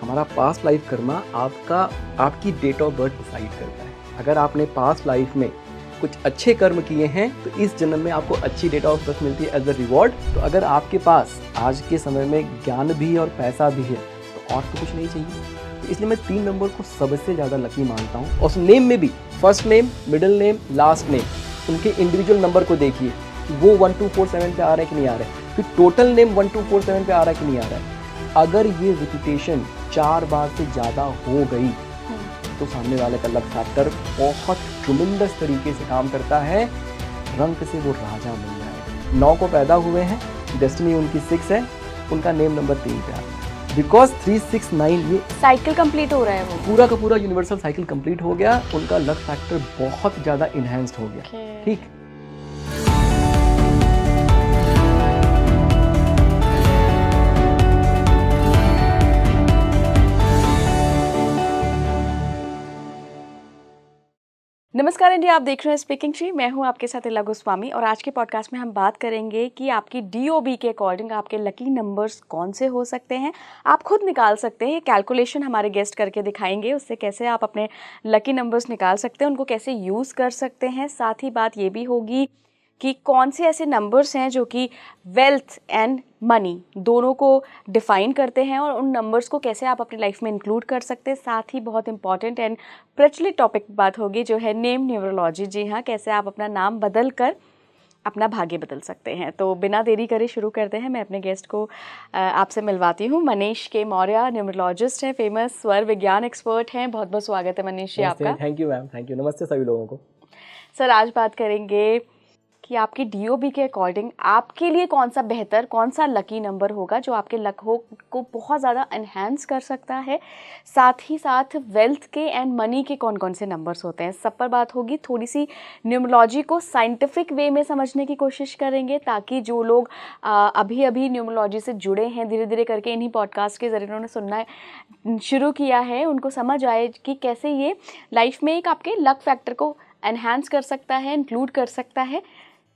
हमारा past life Karma आपकी date of birth decide करता है। अगर आपने पास्ट लाइफ में कुछ अच्छे कर्म किए हैं तो इस जन्म में आपको अच्छी डेट ऑफ बर्थ मिलती है एज अ रिवॉर्ड। तो अगर आपके पास आज के समय में ज्ञान भी और पैसा भी है तो और तो कुछ नहीं चाहिए। तो इसलिए मैं 3 नंबर को सबसे ज़्यादा लकी मानता हूँ। और उस नेम में भी first name, middle name, last name, उनके इंडिविजुअल नंबर को देखिए वो 1247 पे आ रहा है कि नहीं आ रहा है, फिर टोटल नेम 1247 पे आ रहा है कि नहीं आ रहा है। अगर ये रिपीटेशन 4 बार से ज़्यादा हो गई तो सामने वाले का लक फैक्टर बहुत ट्रुमेंडस तरीके से काम करता है। रंग से वो राजा बन जाए। 9 को पैदा हुए हैं, डेस्टिनी उनकी 6 है, उनका नेम नंबर 3 पे आता है। बिकॉज 369 ये साइकिल कंप्लीट हो रहा है, वो पूरा का पूरा यूनिवर्सल साइकिल कंप्लीट हो गया। उनका लक फैक्टर बहुत ज़्यादा इन्हेंस्ड हो गया। ठीक। नमस्कार जी, आप देख रहे हैं स्पीकिंग ट्री। मैं हूं आपके साथ इला गोस्वामी और आज के पॉडकास्ट में हम बात करेंगे कि आपकी DOB के अकॉर्डिंग आपके लकी नंबर्स कौन से हो सकते हैं। आप खुद निकाल सकते हैं, कैलकुलेशन हमारे गेस्ट करके दिखाएंगे, उससे कैसे आप अपने लकी नंबर्स निकाल सकते हैं, उनको कैसे यूज़ कर सकते हैं। साथ ही बात ये भी होगी कि कौन से ऐसे नंबर्स हैं जो कि वेल्थ एंड मनी दोनों को डिफ़ाइन करते हैं और उन नंबर्स को कैसे आप अपनी लाइफ में इंक्लूड कर सकते हैं। साथ ही बहुत इंपॉर्टेंट एंड प्रचलित टॉपिक बात होगी जो है नेम न्यूमरोलॉजी। जी हाँ, कैसे आप अपना नाम बदल कर अपना भाग्य बदल सकते हैं। तो बिना देरी करे शुरू करते हैं। मैं अपने गेस्ट को आपसे मिलवाती हूँ। मनीष के मौर्य न्यूमरोलॉजिस्ट हैं, फेमस स्वर विज्ञान एक्सपर्ट हैं। बहुत बहुत स्वागत है मनीष जी आपका। Thank you ma'am, thank you. नमस्ते सभी लोगों को। सर, आज बात करेंगे कि आपकी DOB के अकॉर्डिंग आपके लिए कौन सा बेहतर, कौन सा लकी नंबर होगा जो आपके लक को बहुत ज़्यादा एनहांस कर सकता है। साथ ही साथ वेल्थ के एंड मनी के कौन कौन से नंबर्स होते हैं, सब पर बात होगी। थोड़ी सी न्यूमरोलॉजी को साइंटिफिक वे में समझने की कोशिश करेंगे ताकि जो लोग अभी अभी न्यूमरोलॉजी से जुड़े हैं, धीरे धीरे करके इन्हीं पॉडकास्ट के ज़रिए उन्होंने सुनना शुरू किया है, उनको समझ आए कि कैसे ये लाइफ में एक आपके लक फैक्टर को एनहांस कर सकता है, इंक्लूड कर सकता है।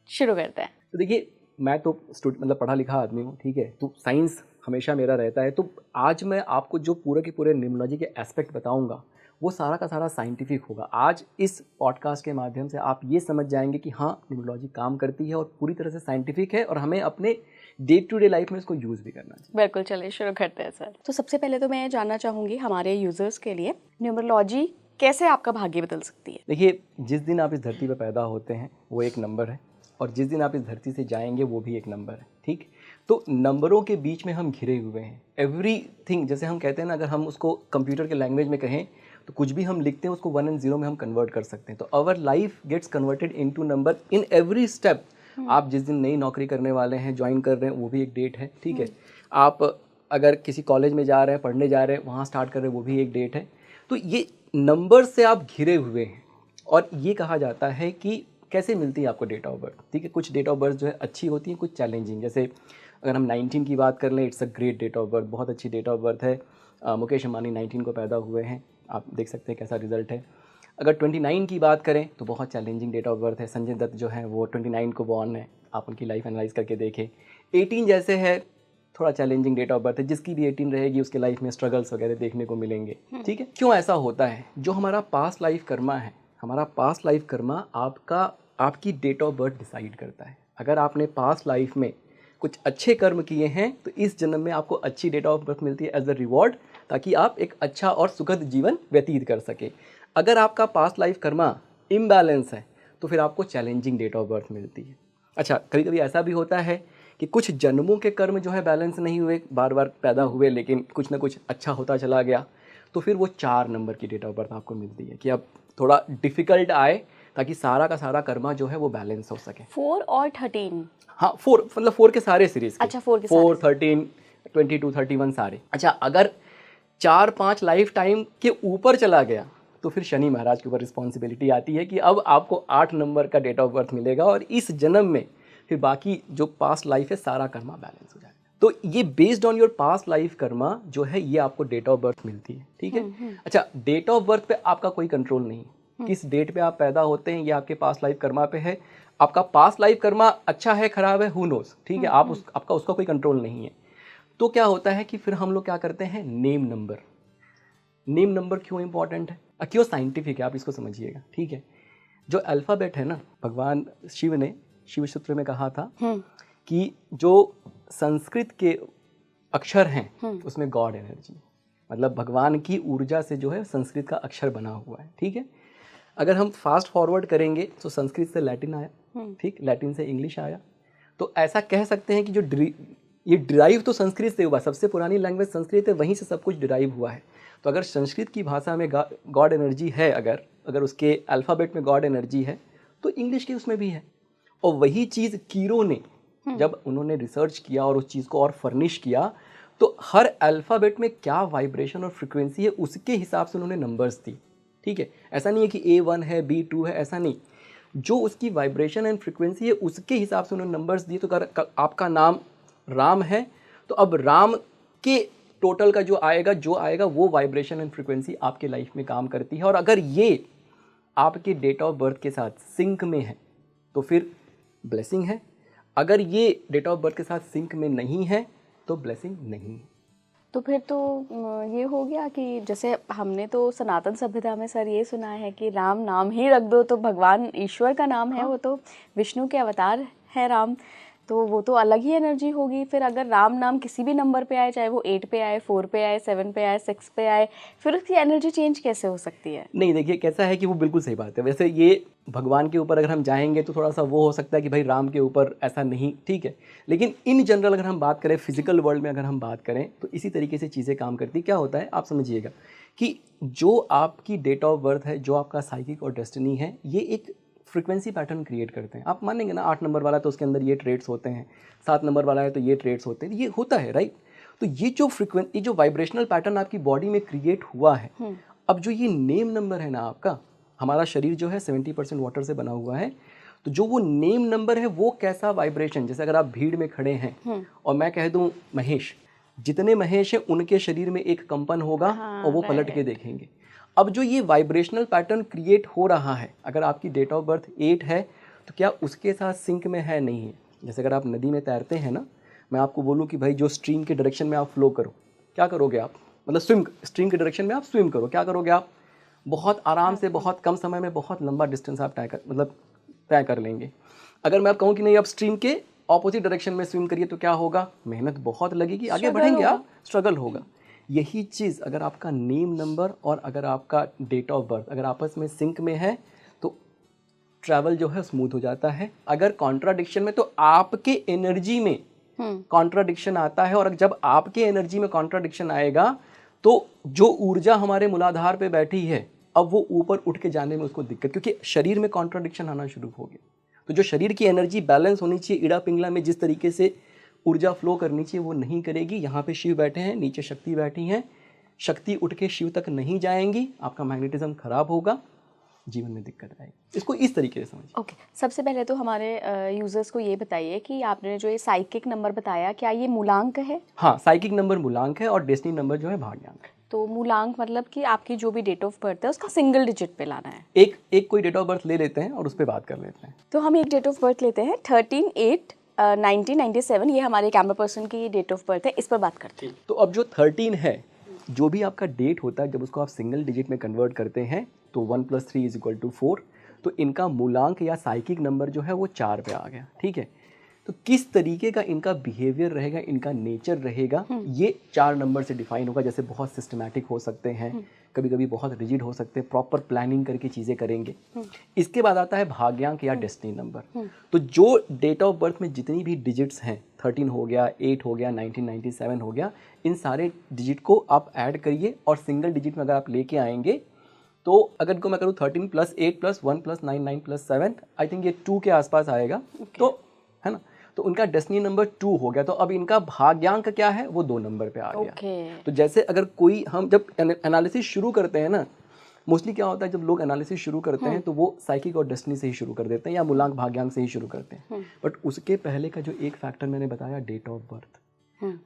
शुरू करते हैं। तो देखिए, मैं तो मतलब पढ़ा लिखा आदमी हूँ, ठीक है, तो साइंस हमेशा मेरा रहता है। तो आज मैं आपको जो पूरे के पूरे न्यूमरोलॉजी के एस्पेक्ट बताऊंगा वो सारा का सारा साइंटिफिक होगा। आज इस पॉडकास्ट के माध्यम से आप ये समझ जाएंगे कि हाँ, न्यूमरोलॉजी काम करती है और पूरी तरह से साइंटिफिक है और हमें अपने डे टू डे लाइफ में इसको यूज़ भी करना चाहिए। बिल्कुल, चलिए शुरू करते हैं सर। तो सबसे पहले तो मैं जानना चाहूँगी हमारे यूजर्स के लिए, न्यूमरोलॉजी कैसे आपका भाग्य बदल सकती है। देखिए, जिस दिन आप इस धरती पर पैदा होते हैं वो एक नंबर है और जिस दिन आप इस धरती से जाएंगे वो भी एक नंबर है। ठीक। तो नंबरों के बीच में हम घिरे हुए हैं। एवरीथिंग, जैसे हम कहते हैं ना, अगर हम उसको कंप्यूटर के लैंग्वेज में कहें तो कुछ भी हम लिखते हैं उसको 1 और 0 में हम कन्वर्ट कर सकते हैं। तो our life gets converted into number in every step. आप जिस दिन नई नौकरी करने वाले हैं, ज्वाइन कर रहे हैं, वो भी एक डेट है। ठीक है। आप अगर किसी कॉलेज में जा रहे हैं, पढ़ने जा रहे हैं, वहाँ स्टार्ट कर रहे हैं, वो भी एक डेट है। तो ये नंबर से आप घिरे हुए हैं और ये कहा जाता है कि कैसे मिलती है आपको डेट ऑफ बर्थ। ठीक है, कुछ डेट ऑफ बर्थ जो है अच्छी होती हैं, कुछ चैलेंजिंग। जैसे अगर हम 19 की बात कर लें, it's a great date of birth, बहुत अच्छी डेट ऑफ बर्थ है। मुकेश अंबानी 19 को पैदा हुए हैं, आप देख सकते हैं कैसा रिजल्ट है। अगर 29 की बात करें तो बहुत चैलेंजिंग डेट ऑफ बर्थ है। संजय दत्त जो है वो 29 को बॉर्न है, आप उनकी लाइफ एनालाइज करके देखें। 18 जैसे है, थोड़ा चैलेंजिंग डेट ऑफ बर्थ है। जिसकी भी 18 रहेगी उसके लाइफ में स्ट्रगल्स वगैरह देखने को मिलेंगे। ठीक है। क्यों ऐसा होता है? जो हमारा पास्ट लाइफ कर्मा है, हमारा पास्ट लाइफ कर्मा आपकी डेट ऑफ बर्थ डिसाइड करता है। अगर आपने पास्ट लाइफ में कुछ अच्छे कर्म किए हैं तो इस जन्म में आपको अच्छी डेट ऑफ बर्थ मिलती है एज अ रिवॉर्ड, ताकि आप एक अच्छा और सुखद जीवन व्यतीत कर सके। अगर आपका पास्ट लाइफ कर्मा इम्बैलेंस है तो फिर आपको चैलेंजिंग डेट ऑफ बर्थ मिलती है। अच्छा, कभी कभी ऐसा भी होता है कि कुछ जन्मों के कर्म जो है बैलेंस नहीं हुए, बार बार पैदा हुए लेकिन कुछ ना कुछ अच्छा होता चला गया, तो फिर वो 4 नंबर की डेट ऑफ बर्थ आपको मिलती है कि अब थोड़ा डिफ़िकल्ट आए ताकि सारा का सारा कर्मा जो है वो बैलेंस हो सके। 4 और 13? हाँ, 4 मतलब 4 के सारे सीरीज के। अच्छा, 4 के 4, 13, 22, 31 सारे। अच्छा, अगर 4-5 लाइफ टाइम के ऊपर चला गया तो फिर शनि महाराज के ऊपर रिस्पॉन्सिबिलिटी आती है कि अब आपको 8 नंबर का डेट ऑफ बर्थ मिलेगा और इस जन्म में फिर बाकी जो पास्ट लाइफ है सारा कर्मा बैलेंस हो जाएगा। तो ये based on your past life Karma जो है ये आपको डेट ऑफ बर्थ मिलती है। ठीक है। अच्छा, डेट ऑफ बर्थ पे आपका कोई कंट्रोल नहीं, किस डेट पे आप पैदा होते हैं ये आपके पास्ट लाइफ कर्मा पे है। आपका पास्ट लाइफ कर्मा अच्छा है खराब है, हु नोज। ठीक है। आपका उसका कोई कंट्रोल नहीं है। तो क्या होता है कि फिर हम लोग क्या करते हैं, नेम नंबर नेम नंबर क्यों इंपॉर्टेंट है, क्यों साइंटिफिक है, आप इसको समझिएगा, ठीक है। जो अल्फ़ाबेट है ना, भगवान शिव ने शिव सूत्र में कहा था कि जो संस्कृत के अक्षर हैं उसमें गॉड एनर्जी, मतलब भगवान की ऊर्जा से जो है संस्कृत का अक्षर बना हुआ है, ठीक है। अगर हम फास्ट फॉरवर्ड करेंगे तो संस्कृत से लैटिन आया, ठीक, लैटिन से इंग्लिश आया, तो ऐसा कह सकते हैं कि जो ये डिराइव तो संस्कृत से हुआ, सबसे पुरानी लैंग्वेज संस्कृत है, वहीं से सब कुछ डिराइव हुआ है। तो अगर संस्कृत की भाषा में गॉड एनर्जी है, अगर उसके अल्फ़ाबेट में गॉड एनर्जी है, तो इंग्लिश के उसमें भी है। और वही चीज़ कीरो ने जब उन्होंने रिसर्च किया और उस चीज़ को और फर्निश किया, तो हर अल्फ़ाबेट में क्या वाइब्रेशन और फ्रिक्वेंसी है उसके हिसाब से उन्होंने नंबर्स दी, ठीक है। ऐसा नहीं है कि A1 है B2 है, ऐसा नहीं, जो उसकी वाइब्रेशन एंड फ्रिक्वेंसी है उसके हिसाब से उन्होंने नंबर्स दिए। तो अगर आपका नाम राम है, तो अब राम के टोटल का जो आएगा वो वाइब्रेशन एंड फ्रिक्वेंसी आपके लाइफ में काम करती है। और अगर ये आपके डेट ऑफ बर्थ के साथ सिंक में है तो फिर ब्लेसिंग है, अगर ये डेट ऑफ बर्थ के साथ सिंक में नहीं है तो ब्लेसिंग नहीं है। तो फिर तो ये हो गया कि जैसे हमने तो सनातन सभ्यता में सर ये सुना है कि राम नाम ही रख दो तो भगवान ईश्वर का नाम है, वो तो विष्णु के अवतार है राम, तो वो तो अलग ही एनर्जी होगी। फिर अगर राम नाम किसी भी नंबर पे आए, चाहे वो 8 पे आए, 4 पे आए, 7 पे आए, 6 पे आए, फिर उसकी एनर्जी चेंज कैसे हो सकती है? नहीं, देखिए कैसा है कि वो बिल्कुल सही बात है। वैसे ये भगवान के ऊपर अगर हम जाएंगे तो थोड़ा सा वो हो सकता है कि भाई राम के ऊपर ऐसा नहीं, ठीक है। लेकिन इन जनरल अगर हम बात करें, फिजिकल वर्ल्ड में अगर हम बात करें, तो इसी तरीके से चीज़ें काम करती। क्या होता है आप समझिएगा कि जो आपकी डेट ऑफ बर्थ है, जो आपका साइकिक और डेस्टिनी है, ये एक फ्रीक्वेंसी पैटर्न क्रिएट करते हैं। आप मानेंगे ना, 8 नंबर वाला तो उसके अंदर ये ट्रेड्स होते हैं, 7 नंबर वाला है तो ये ट्रेड्स होते हैं, ये होता है, राइट। तो ये जो वाइब्रेशनल पैटर्न आपकी बॉडी में क्रिएट हुआ है, अब जो ये नेम नंबर है ना आपका, हमारा शरीर जो है 70% वाटर से बना हुआ है, तो जो वो नेम नंबर है वो कैसा वाइब्रेशन, जैसे अगर आप भीड़ में खड़े हैं और मैं कह दूं महेश, जितने महेश हैं उनके शरीर में एक कंपन होगा और वो पलट के देखेंगे। अब जो ये वाइब्रेशनल पैटर्न क्रिएट हो रहा है, अगर आपकी डेट ऑफ बर्थ 8 है तो क्या उसके साथ सिंक में है? नहीं है। जैसे अगर आप नदी में तैरते हैं ना, मैं आपको बोलूँ कि भाई जो स्ट्रीम के डायरेक्शन में आप फ्लो करो, क्या करोगे आप? मतलब स्ट्रीम के डायरेक्शन में आप स्विम करो, क्या करोगे आप? बहुत आराम से, बहुत कम समय में बहुत लंबा डिस्टेंस आप तय कर लेंगे। अगर मैं आप कहूँ कि नहीं आप स्ट्रीम के ऑपोजिट डायरेक्शन में स्विम करिए तो क्या होगा? मेहनत बहुत लगेगी, आगे बढ़ेंगे आप, स्ट्रगल होगा। यही चीज़ अगर आपका नेम नंबर और अगर आपका डेट ऑफ बर्थ अगर आपस में सिंक में है तो ट्रैवल जो है स्मूथ हो जाता है। अगर कॉन्ट्राडिक्शन में, तो आपके एनर्जी में कॉन्ट्राडिक्शन आता है, और जब आपके एनर्जी में कॉन्ट्राडिक्शन आएगा तो जो ऊर्जा हमारे मूलाधार पे बैठी है, अब वो ऊपर उठ के जाने में उसको दिक्कत, क्योंकि शरीर में कॉन्ट्राडिक्शन आना शुरू हो गया। तो जो शरीर की एनर्जी बैलेंस होनी चाहिए, इड़ा पिंगला में जिस तरीके से ऊर्जा फ्लो करनी चाहिए वो नहीं करेगी। यहाँ पे शिव बैठे हैं, नीचे शक्ति बैठी हैं, शक्ति उठ के शिव तक नहीं जाएंगी, आपका मैग्नेटिज्म खराब होगा, जीवन में दिक्कत आएगी। इसको इस तरीके से समझिए। ओके, सबसे पहले तो हमारे यूजर्स को ये बताइए कि आपने जो ये साइकिक नंबर बताया, क्या ये मूलांक है? हाँ, साइकिक नंबर मूलांक है और डेस्टिनी नंबर जो है भाग्यांक है। तो मूलांक मतलब कि आपकी जो भी डेट ऑफ बर्थ है उसका सिंगल डिजिट पे लाना है। एक कोई डेट ऑफ बर्थ ले लेते हैं और उस पर बात कर लेते हैं। तो हम एक डेट ऑफ बर्थ लेते हैं 13/8/1997, ये हमारे कैमरा पर्सन की डेट ऑफ बर्थ है, इस पर बात करते हैं। तो अब जो 13 है, जो भी आपका डेट होता है, जब उसको आप सिंगल डिजिट में कन्वर्ट करते हैं तो 1 + 3 = 4, तो इनका मूलांक या साइकिक नंबर जो है वो 4 पे आ गया, ठीक है। तो किस तरीके का इनका बिहेवियर रहेगा, इनका नेचर रहेगा, ये 4 नंबर से डिफाइन होगा। जैसे बहुत सिस्टमैटिक हो सकते हैं, कभी कभी बहुत रिजिड हो सकते हैं, प्रॉपर प्लानिंग करके चीज़ें करेंगे। इसके बाद आता है भाग्यांक या डेस्टिनी नंबर। तो जो डेट ऑफ बर्थ में जितनी भी डिजिट्स हैं, 13 हो गया, 8 हो गया, 1997 हो गया, इन सारे डिजिट को आप ऐड करिए और सिंगल डिजिट में अगर आप लेके आएंगे तो अगर को मैं करूँ 13 + 8 + 1 + 9 9 + 7, आई थिंक ये 2 के आसपास आएगा, तो है ना। तो उनका डेस्टिनी नंबर 2 हो गया। तो अब इनका भाग्यांक क्या है, वो 2 नंबर पे आ गया। तो जैसे अगर कोई, हम जब एनालिसिस शुरू करते हैं ना, मोस्टली क्या होता है जब लोग एनालिसिस शुरू करते हैं तो वो साइकिक और डेस्टिनी से ही शुरू कर देते हैं या मूलांक भाग्यांक से ही शुरू करते हैं। बट उसके पहले का जो एक फैक्टर मैंने बताया, डेट ऑफ बर्थ,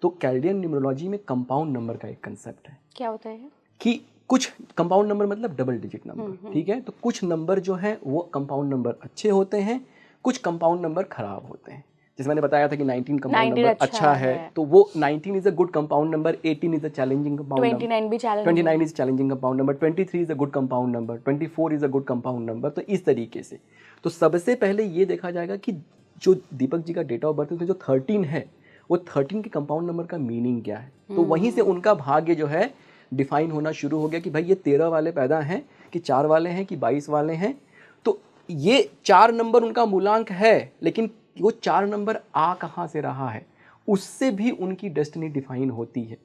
तो कैल्डियन न्यूमरोलॉजी में कंपाउंड नंबर का एक कंसेप्ट है। क्या होता है? कि कुछ कंपाउंड नंबर मतलब डबल डिजिट नंबर, ठीक है। तो कुछ नंबर जो है वो कंपाउंड नंबर अच्छे होते हैं, कुछ कंपाउंड नंबर खराब होते हैं। जैसे मैंने बताया था कि 19 कंपाउंड 19 नंबर अच्छा है, तो वो 19 is a good compound number, 18 is a challenging compound number, 29 भी challenging 29 is challenging compound number, 23 is a good compound number, 24 is a good compound number. तो इस तरीके से तो सबसे पहले ये देखा जाएगा कि जो दीपक जी का डेट ऑफ बर्थ है उसमें जो 13 है वो 13 के कंपाउंड नंबर का मीनिंग क्या है। तो वहीं से उनका भाग्य जो है डिफाइन होना शुरू हो गया कि भाई ये 13 वाले पैदा हैं कि 4 वाले हैं कि 22 वाले हैं। तो ये 4 नंबर उनका मूलांक है, लेकिन वो 4 नंबर आ कहाँ से रहा है उससे भी उनकी डेस्टिनी डिफाइन होती है।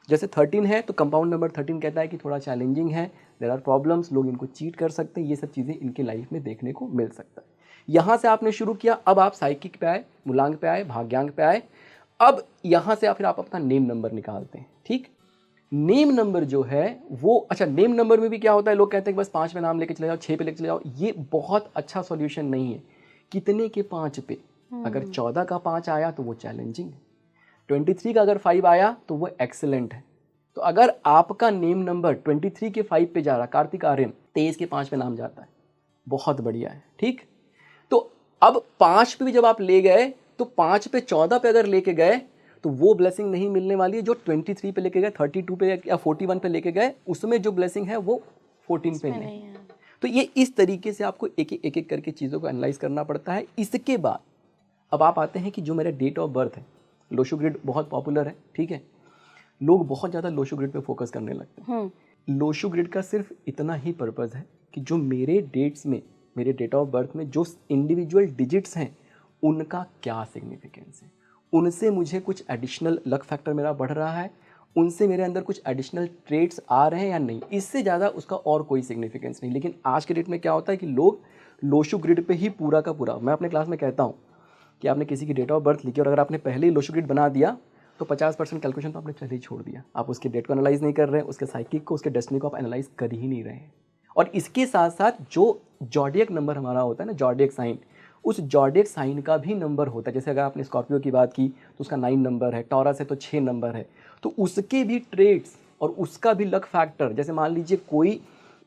जैसे 13 है तो कंपाउंड नंबर 13 कहता है कि थोड़ा चैलेंजिंग है, देयर आर प्रॉब्लम्स, लोग इनको चीट कर सकते हैं, ये सब चीज़ें इनके लाइफ में देखने को मिल सकता है। यहाँ से आपने शुरू किया, अब आप साइकिक पे आए, मूलांक पे आए, भाग्यांक पे आए। अब यहाँ से फिर आप अपना नेम नंबर निकालते हैं। ठीक, नेम नंबर जो है वो, अच्छा नेम नंबर में भी क्या होता है, लोग कहते हैं कि बस 5 पे नाम लेके चले जाओ, 6 पे लेके चले जाओ। ये बहुत अच्छा सॉल्यूशन नहीं है। कितने के 5 पे? अगर 14 का 5 आया तो वो चैलेंजिंग है, 23 का अगर 5 आया तो वो एक्सेलेंट है। तो अगर आपका नेम नंबर 23 के 5 पे जा रहा, कार्तिक आर्यन, 23 के 5 पे नाम जाता है, बहुत बढ़िया है। ठीक, तो अब 5 पे भी जब आप ले गए तो 5 पे 14 पे अगर लेके गए तो वो ब्लेसिंग नहीं मिलने वाली है जो 23 पे लेके गए, 32 पे या 41 पे लेके गए, उसमें जो ब्लेसिंग है वो 14 पे नहीं है। तो ये इस तरीके से आपको एक एक करके चीज़ों को एनालाइज करना पड़ता है। इसके बाद अब आप आते हैं कि जो मेरा डेट ऑफ बर्थ है, लोशो ग्रिड बहुत पॉपुलर है। ठीक है, लोग बहुत ज़्यादा लोशो ग्रिड पे फोकस करने लगते हैं। लोशो ग्रिड का सिर्फ इतना ही पर्पज़ है कि जो मेरे डेट्स में, मेरे डेट ऑफ बर्थ में जो इंडिविजुअल डिजिट्स हैं उनका क्या सिग्निफिकेंस है, उनसे मुझे कुछ एडिशनल लक फैक्टर मेरा बढ़ रहा है, उनसे मेरे अंदर कुछ एडिशनल ट्रेड्स आ रहे हैं या नहीं, इससे ज़्यादा उसका और कोई सिग्निफिकेंस नहीं। लेकिन आज के डेट में क्या होता है कि लोग लोशो ग्रिड पे ही पूरा का पूरा, मैं अपने क्लास में कहता हूँ कि आपने किसी की डेट ऑफ बर्थ लिखी और अगर आपने पहले ही लोशो ग्रिड बना दिया तो 50% कैलकुलेशन तो आपने पहले ही छोड़ दिया। आप उसके डेट को एनालाइज नहीं कर रहे हैं, उसके साइकिक को, उसके डेस्टिनी को आप एनालाइज कर ही नहीं रहे हैं। और इसके साथ साथ जो जॉडियक नंबर हमारा होता है ना, जॉडियक साइन, उस जॉडियक साइन का भी नंबर होता है। जैसे अगर आपने स्कॉर्पियो की बात की तो उसका 9 नंबर है, टॉरस है तो 6 नंबर है, तो उसके भी ट्रेड्स और उसका भी लक फैक्टर, जैसे मान लीजिए कोई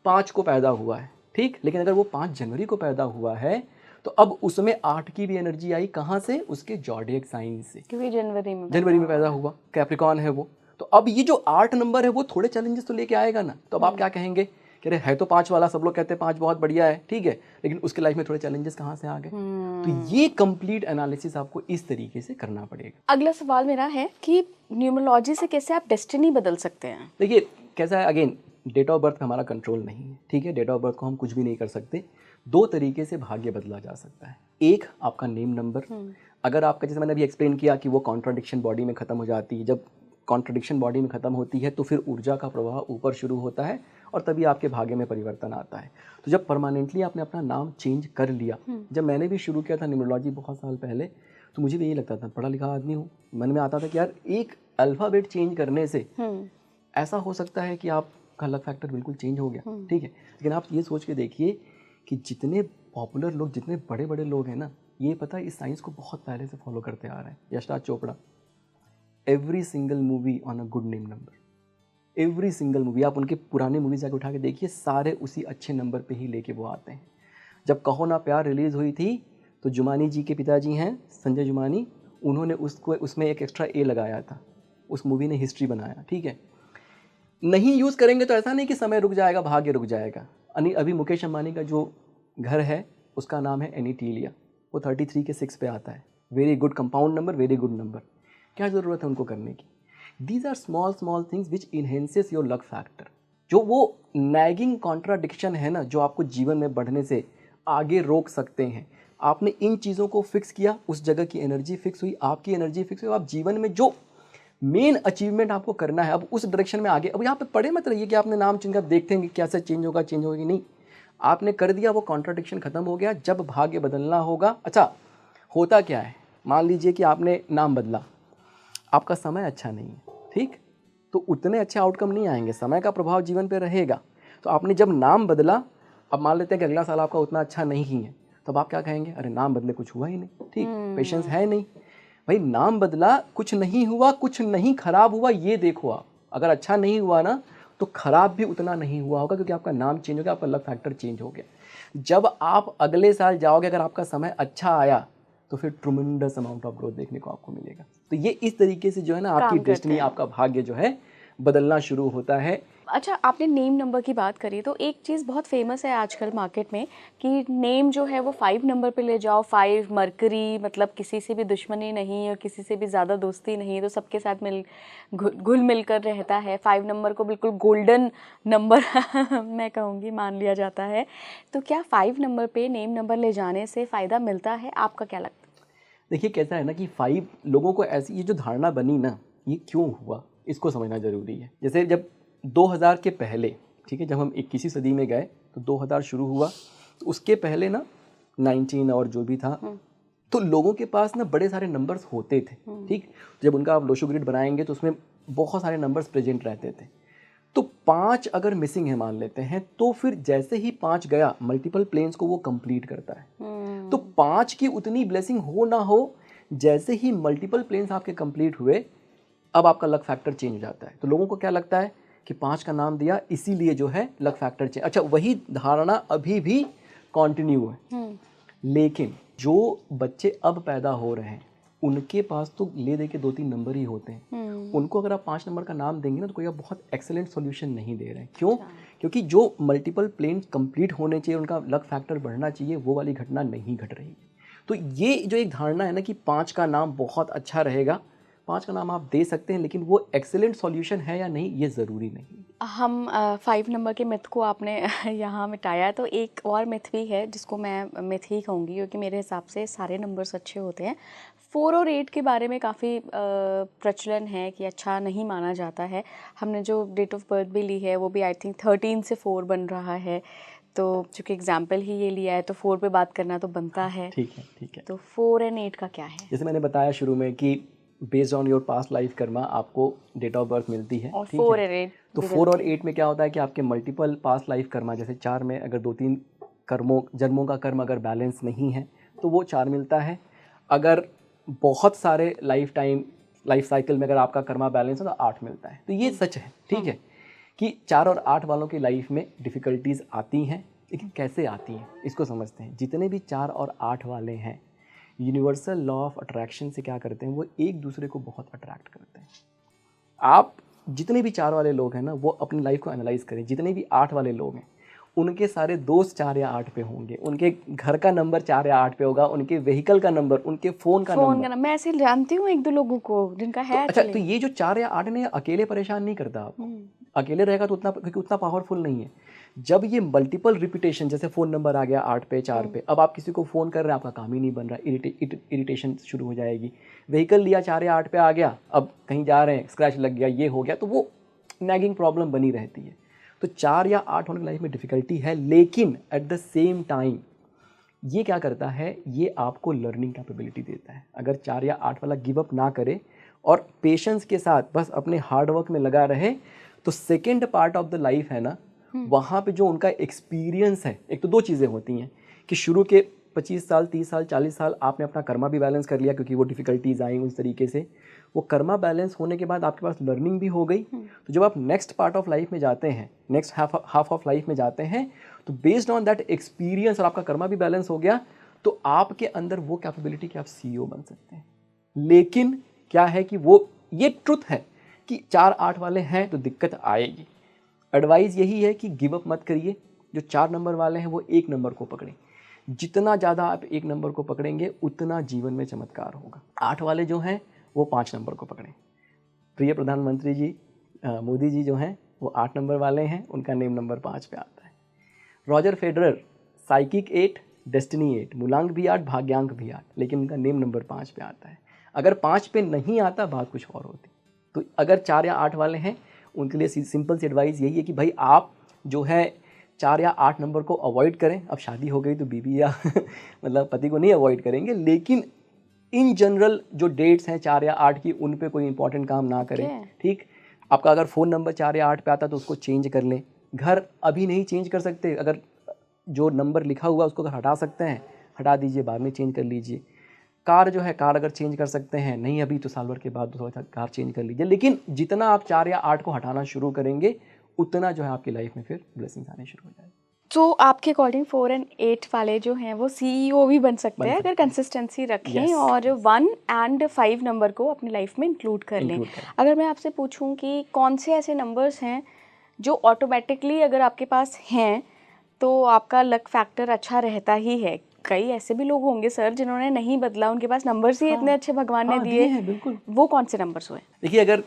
5 को पैदा हुआ है, ठीक, लेकिन अगर वो 5 जनवरी को पैदा हुआ है तो अब उसमें 8 की भी एनर्जी आई, कहाँ से? उसके जॉडियक साइन से, क्योंकि जनवरी में पैदा हुआ, कैप्रिकॉन है वो। तो अब ये जो 8 नंबर है वो थोड़े चैलेंजेस तो लेके आएगा ना। तो अब आप क्या कहेंगे कि अरे है तो 5 वाला, सब लोग कहते हैं 5 बहुत बढ़िया है, ठीक है, लेकिन उसके लाइफ में थोड़े चैलेंजेस कहाँ से आ गए? तो ये कंप्लीट एनालिसिस आपको इस तरीके से करना पड़ेगा। अगला सवाल मेरा है कि न्यूमरोलॉजी से कैसे आप डेस्टिनी बदल सकते हैं? देखिए कैसा है, अगेन डेट ऑफ बर्थ पे हमारा कंट्रोल नहीं है, ठीक है, डेट ऑफ बर्थ को हम कुछ भी नहीं कर सकते। 2 तरीके से भाग्य बदला जा सकता है। एक आपका नेम नंबर, अगर आपका, जैसे मैंने अभी एक्सप्लेन किया कि वो कॉन्ट्राडिक्शन बॉडी में खत्म हो जाती है, जब कॉन्ट्राडिक्शन बॉडी में खत्म होती है तो फिर ऊर्जा का प्रवाह ऊपर शुरू होता है और तभी आपके भाग्य में परिवर्तन आता है। तो जब परमानेंटली आपने अपना नाम चेंज कर लिया, जब मैंने भी शुरू किया था न्यूमरोलॉजी बहुत साल पहले, तो मुझे भी यही लगता था, पढ़ा लिखा आदमी हूँ, मन में आता था कि यार एक अल्फ़ाबेट चेंज करने से ऐसा हो सकता है कि आपका लक फैक्टर बिल्कुल चेंज हो गया, ठीक है। लेकिन आप ये सोच के देखिए कि जितने पॉपुलर लोग, जितने बड़े बड़े लोग हैं ना, ये पता है इस साइंस को बहुत पहले से फॉलो करते आ रहे हैं। Yashraj Chopra, every single movie on a good name number, every single movie, आप उनके पुराने मूवीज जाके उठा के देखिए, सारे उसी अच्छे नंबर पे ही लेके वो आते हैं। जब कहो ना प्यार रिलीज़ हुई थी तो जुमानी जी के पिताजी हैं संजय जुमानी, उन्होंने उसको उसमें एक एक्स्ट्रा ए लगाया था, उस मूवी ने हिस्ट्री बनाया, ठीक है। नहीं यूज़ करेंगे तो ऐसा नहीं कि समय रुक जाएगा, भाग्य रुक जाएगा। अभी मुकेश अंबानी का जो घर है उसका नाम है एनीटीलिया, वो 33 के 6 पे आता है, very good compound number, very good number. क्या ज़रूरत है उनको करने की? These are small things which enhances your luck factor. जो वो नैगिंग कॉन्ट्राडिक्शन है ना, जो आपको जीवन में बढ़ने से आगे रोक सकते हैं, आपने इन चीज़ों को फिक्स किया, उस जगह की एनर्जी फिक्स हुई, आपकी एनर्जी फिक्स हुई, आप जीवन में जो मेन अचीवमेंट आपको करना है अब उस डायरेक्शन में आगे। अब यहाँ पे पड़े मत रहिए कि आपने नाम चेंज, आप देखते हैं कि कैसे चेंज होगा कि नहीं, आपने कर दिया, वो कॉन्ट्राडिक्शन खत्म हो गया। जब भाग्य बदलना होगा, अच्छा होता क्या है, मान लीजिए कि आपने नाम बदला, आपका समय अच्छा नहीं है, ठीक, तो उतने अच्छे आउटकम नहीं आएंगे, समय का प्रभाव जीवन पे रहेगा। तो आपने जब नाम बदला, अब मान लेते हैं कि अगला साल आपका उतना अच्छा नहीं है, तब आप क्या कहेंगे, अरे नाम बदले कुछ हुआ ही नहीं, ठीक, पेशेंस है नहीं। भाई नाम बदला, कुछ नहीं हुआ, कुछ नहीं खराब हुआ, ये देखो आप, अगर अच्छा नहीं हुआ ना तो खराब भी उतना नहीं हुआ होगा, क्योंकि आपका नाम चेंज हो गया, आपका लक फैक्टर चेंज हो गया। जब आप अगले साल जाओगे, अगर आपका समय अच्छा आया तो फिर ट्रुमेंडस अमाउंट ऑफ ग्रोथ देखने को आपको मिलेगा। तो ये इस तरीके से जो है ना काम आपकी करते डेस्टिनी, हैं। आपका भाग्य जो है बदलना शुरू होता है। अच्छा, आपने नेम नंबर की बात करी, तो एक चीज़ बहुत फेमस है आजकल मार्केट में कि नेम जो है वो 5 नंबर पे ले जाओ। 5 मरकरी, मतलब किसी से भी दुश्मनी नहीं और किसी से भी ज़्यादा दोस्ती नहीं, तो सबके साथ घुल मिल कर रहता है। 5 नंबर को बिल्कुल गोल्डन नंबर मैं कहूँगी मान लिया जाता है। तो क्या 5 नंबर पे नेम नंबर ले जाने से फ़ायदा मिलता है? आपका क्या लगता है? देखिए कैसा है ना कि 5 लोगों को ऐसी ये जो धारणा बनी ना, ये क्यों हुआ इसको समझना ज़रूरी है। जैसे जब 2000 के पहले, ठीक है, जब हम 21वीं सदी में गए तो 2000 शुरू हुआ, तो उसके पहले ना 19 और जो भी था, तो लोगों के पास ना बड़े सारे नंबर्स होते थे। ठीक, जब उनका आप लोशो ग्रिड बनाएंगे तो उसमें बहुत सारे नंबर्स प्रेजेंट रहते थे। तो 5 अगर मिसिंग है मान लेते हैं, तो फिर जैसे ही 5 गया मल्टीपल प्लेन्स को वो कंप्लीट करता है। तो 5 की उतनी ब्लेसिंग हो ना हो, जैसे ही मल्टीपल प्लेन्स आपके कंप्लीट हुए, अब आपका लक फैक्टर चेंज हो जाता है। तो लोगों को क्या लगता है कि 5 का नाम दिया इसीलिए जो है लक फैक्टर चेंज। अच्छा, वही धारणा अभी भी कंटिन्यू है। लेकिन जो बच्चे अब पैदा हो रहे हैं उनके पास तो ले दे के 2-3 नंबर ही होते हैं। उनको अगर आप 5 नंबर का नाम देंगे ना, तो कोई आप बहुत एक्सेलेंट सॉल्यूशन नहीं दे रहे हैं। क्यों? क्योंकि जो मल्टीपल प्लेन कंप्लीट होने चाहिए, उनका लक फैक्टर बढ़ना चाहिए, वो वाली घटना नहीं घट रही है। तो ये जो एक धारणा है ना कि 5 का नाम बहुत अच्छा रहेगा, 5 का नाम आप दे सकते हैं, लेकिन वो एक्सेलेंट सॉल्यूशन है या नहीं ये ज़रूरी नहीं। हम 5 नंबर के मिथ को आपने यहाँ मिटाया, तो एक और मिथ भी है जिसको मैं मिथ ही कहूँगी, क्योंकि मेरे हिसाब से सारे नंबर्स अच्छे होते हैं। 4 और 8 के बारे में काफ़ी प्रचलन है कि अच्छा नहीं माना जाता है। हमने जो डेट ऑफ बर्थ भी ली है वो भी आई थिंक 13 से 4 बन रहा है, तो चूँकि एग्जाम्पल ही ये लिया है तो 4 पे बात करना तो बनता है। ठीक है, ठीक है। तो 4 एंड 8 का क्या है? जैसे मैंने बताया शुरू में कि based on your past life Karma आपको डेट ऑफ बर्थ मिलती है, और ठीक 4 है। और 8 तो 4 और 8 में क्या होता है कि आपके मल्टीपल पास्ट लाइफ कर्मा, जैसे 4 में अगर 2-3 जन्मों का कर्म अगर बैलेंस नहीं है तो वो 4 मिलता है। अगर बहुत सारे लाइफ साइकिल में अगर आपका कर्मा बैलेंस है तो 8 मिलता है। तो ये सच है, ठीक है, कि 4 और 8 वालों की लाइफ में डिफ़िकल्टीज़ आती हैं, लेकिन कैसे आती हैं इसको समझते हैं। जितने भी 4 और 8 वाले हैं, यूनिवर्सल लॉ ऑफ अट्रैक्शन से क्या करते हैं, वो एक दूसरे को बहुत अट्रैक्ट करते हैं। आप जितने भी 4 वाले लोग हैं ना, वो अपनी लाइफ को एनालाइज करें। जितने भी 8 वाले लोग हैं उनके सारे दोस्त 4 या 8 पे होंगे, उनके घर का नंबर 4 या 8 पे होगा, उनके व्हीकल का नंबर, उनके फ़ोन का नंबर। मैं ऐसे जानती हूँ 1-2 लोगों को जिनका है। अच्छा, तो ये जो 4 या 8 ने अकेले परेशान नहीं करता आपको। अकेले रहेगा तो क्योंकि उतना पावरफुल नहीं है। जब ये मल्टीपल रिपीटेशन, जैसे फ़ोन नंबर आ गया 8 पे 4 पे, अब आप किसी को फ़ोन कर रहे हैं, आपका काम ही नहीं बन रहा, इरिटेशन शुरू हो जाएगी। व्हीकल लिया 4 या 8 पे आ गया, अब कहीं जा रहे हैं स्क्रैच लग गया, ये हो गया, तो वो नैगिंग प्रॉब्लम बनी रहती है। तो 4 या 8 होने की लाइफ में डिफ़िकल्टी है, लेकिन एट द सेम टाइम ये क्या करता है, ये आपको लर्निंग कैपेबिलिटी देता है। अगर 4 या 8 वाला गिव अप ना करे और पेशेंस के साथ बस अपने हार्ड वर्क में लगा रहे, तो second part of the life है ना, वहाँ पे जो उनका एक्सपीरियंस है, एक तो 2 चीज़ें होती हैं कि शुरू के 25 साल 30 साल 40 साल आपने अपना कर्मा भी बैलेंस कर लिया, क्योंकि वो डिफ़िकल्टीज आई उस तरीके से। वो कर्मा बैलेंस होने के बाद आपके पास लर्निंग भी हो गई। तो जब आप नेक्स्ट पार्ट ऑफ लाइफ में जाते हैं, नेक्स्ट हाफ ऑफ लाइफ में जाते हैं, तो बेस्ड ऑन दैट एक्सपीरियंस और आपका कर्मा भी बैलेंस हो गया, तो आपके अंदर वो कैपेबिलिटी कि आप CEO बन सकते हैं। लेकिन क्या है कि वो ये ट्रुथ है कि 4-8 वाले हैं तो दिक्कत आएगी। एडवाइस यही है कि गिव अप मत करिए। जो 4 नंबर वाले हैं वो 1 नंबर को पकड़ें। जितना ज़्यादा आप 1 नंबर को पकड़ेंगे उतना जीवन में चमत्कार होगा। 8 वाले जो हैं वो 5 नंबर को पकड़ें। प्रिय प्रधानमंत्री जी मोदी जी जो हैं वो 8 नंबर वाले हैं, उनका नेम नंबर 5 पे आता है। रॉजर फेडरर साइकिक 8, डेस्टिनी 8, मूलांक भी 8, भाग्यांक भी 8, लेकिन उनका नेम नंबर 5 पे आता है। अगर 5 पे नहीं आता बात कुछ और होती। तो अगर 4 या 8 वाले हैं उनके लिए सिंपल सी एडवाइस यही है कि भाई आप जो है 4 या 8 नंबर को अवॉइड करें। अब शादी हो गई तो बीवी या मतलब पति को नहीं अवॉइड करेंगे, लेकिन इन जनरल जो डेट्स हैं 4 या 8 की, उन पे कोई इंपॉर्टेंट काम ना करें। ठीक, आपका अगर फ़ोन नंबर 4 या 8 पे आता तो उसको चेंज कर लें। घर अभी नहीं चेंज कर सकते, अगर जो नंबर लिखा हुआ उसको अगर हटा सकते हैं हटा दीजिए, बाद में चेंज कर लीजिए। कार जो है, कार अगर चेंज कर सकते हैं, नहीं अभी तो साल भर के बाद थोड़ा सा कार चेंज कर लीजिए। लेकिन जितना आप 4 या 8 को हटाना शुरू करेंगे उतना जो है आपकी लाइफ में फिर ब्लेसिंग्स आने शुरू हो जाएगी। तो आपके अकॉर्डिंग 4 और 8 वाले जो हैं वो सीईओ भी बन सकते हैं अगर कंसिस्टेंसी रखें Yes. और 1 और 5 नंबर को अपनी लाइफ में इंक्लूड कर लें। अगर मैं आपसे पूछूं कि कौन से ऐसे नंबर्स हैं जो ऑटोमेटिकली अगर आपके पास हैं तो आपका लक फैक्टर अच्छा रहता ही है। कई ऐसे भी लोग होंगे सर जिन्होंने नहीं बदला, उनके पास नंबर्स ही इतने अच्छे भगवान ने दिए हैं बिल्कुल। वो कौन से नंबर्स हुए? देखिए, अगर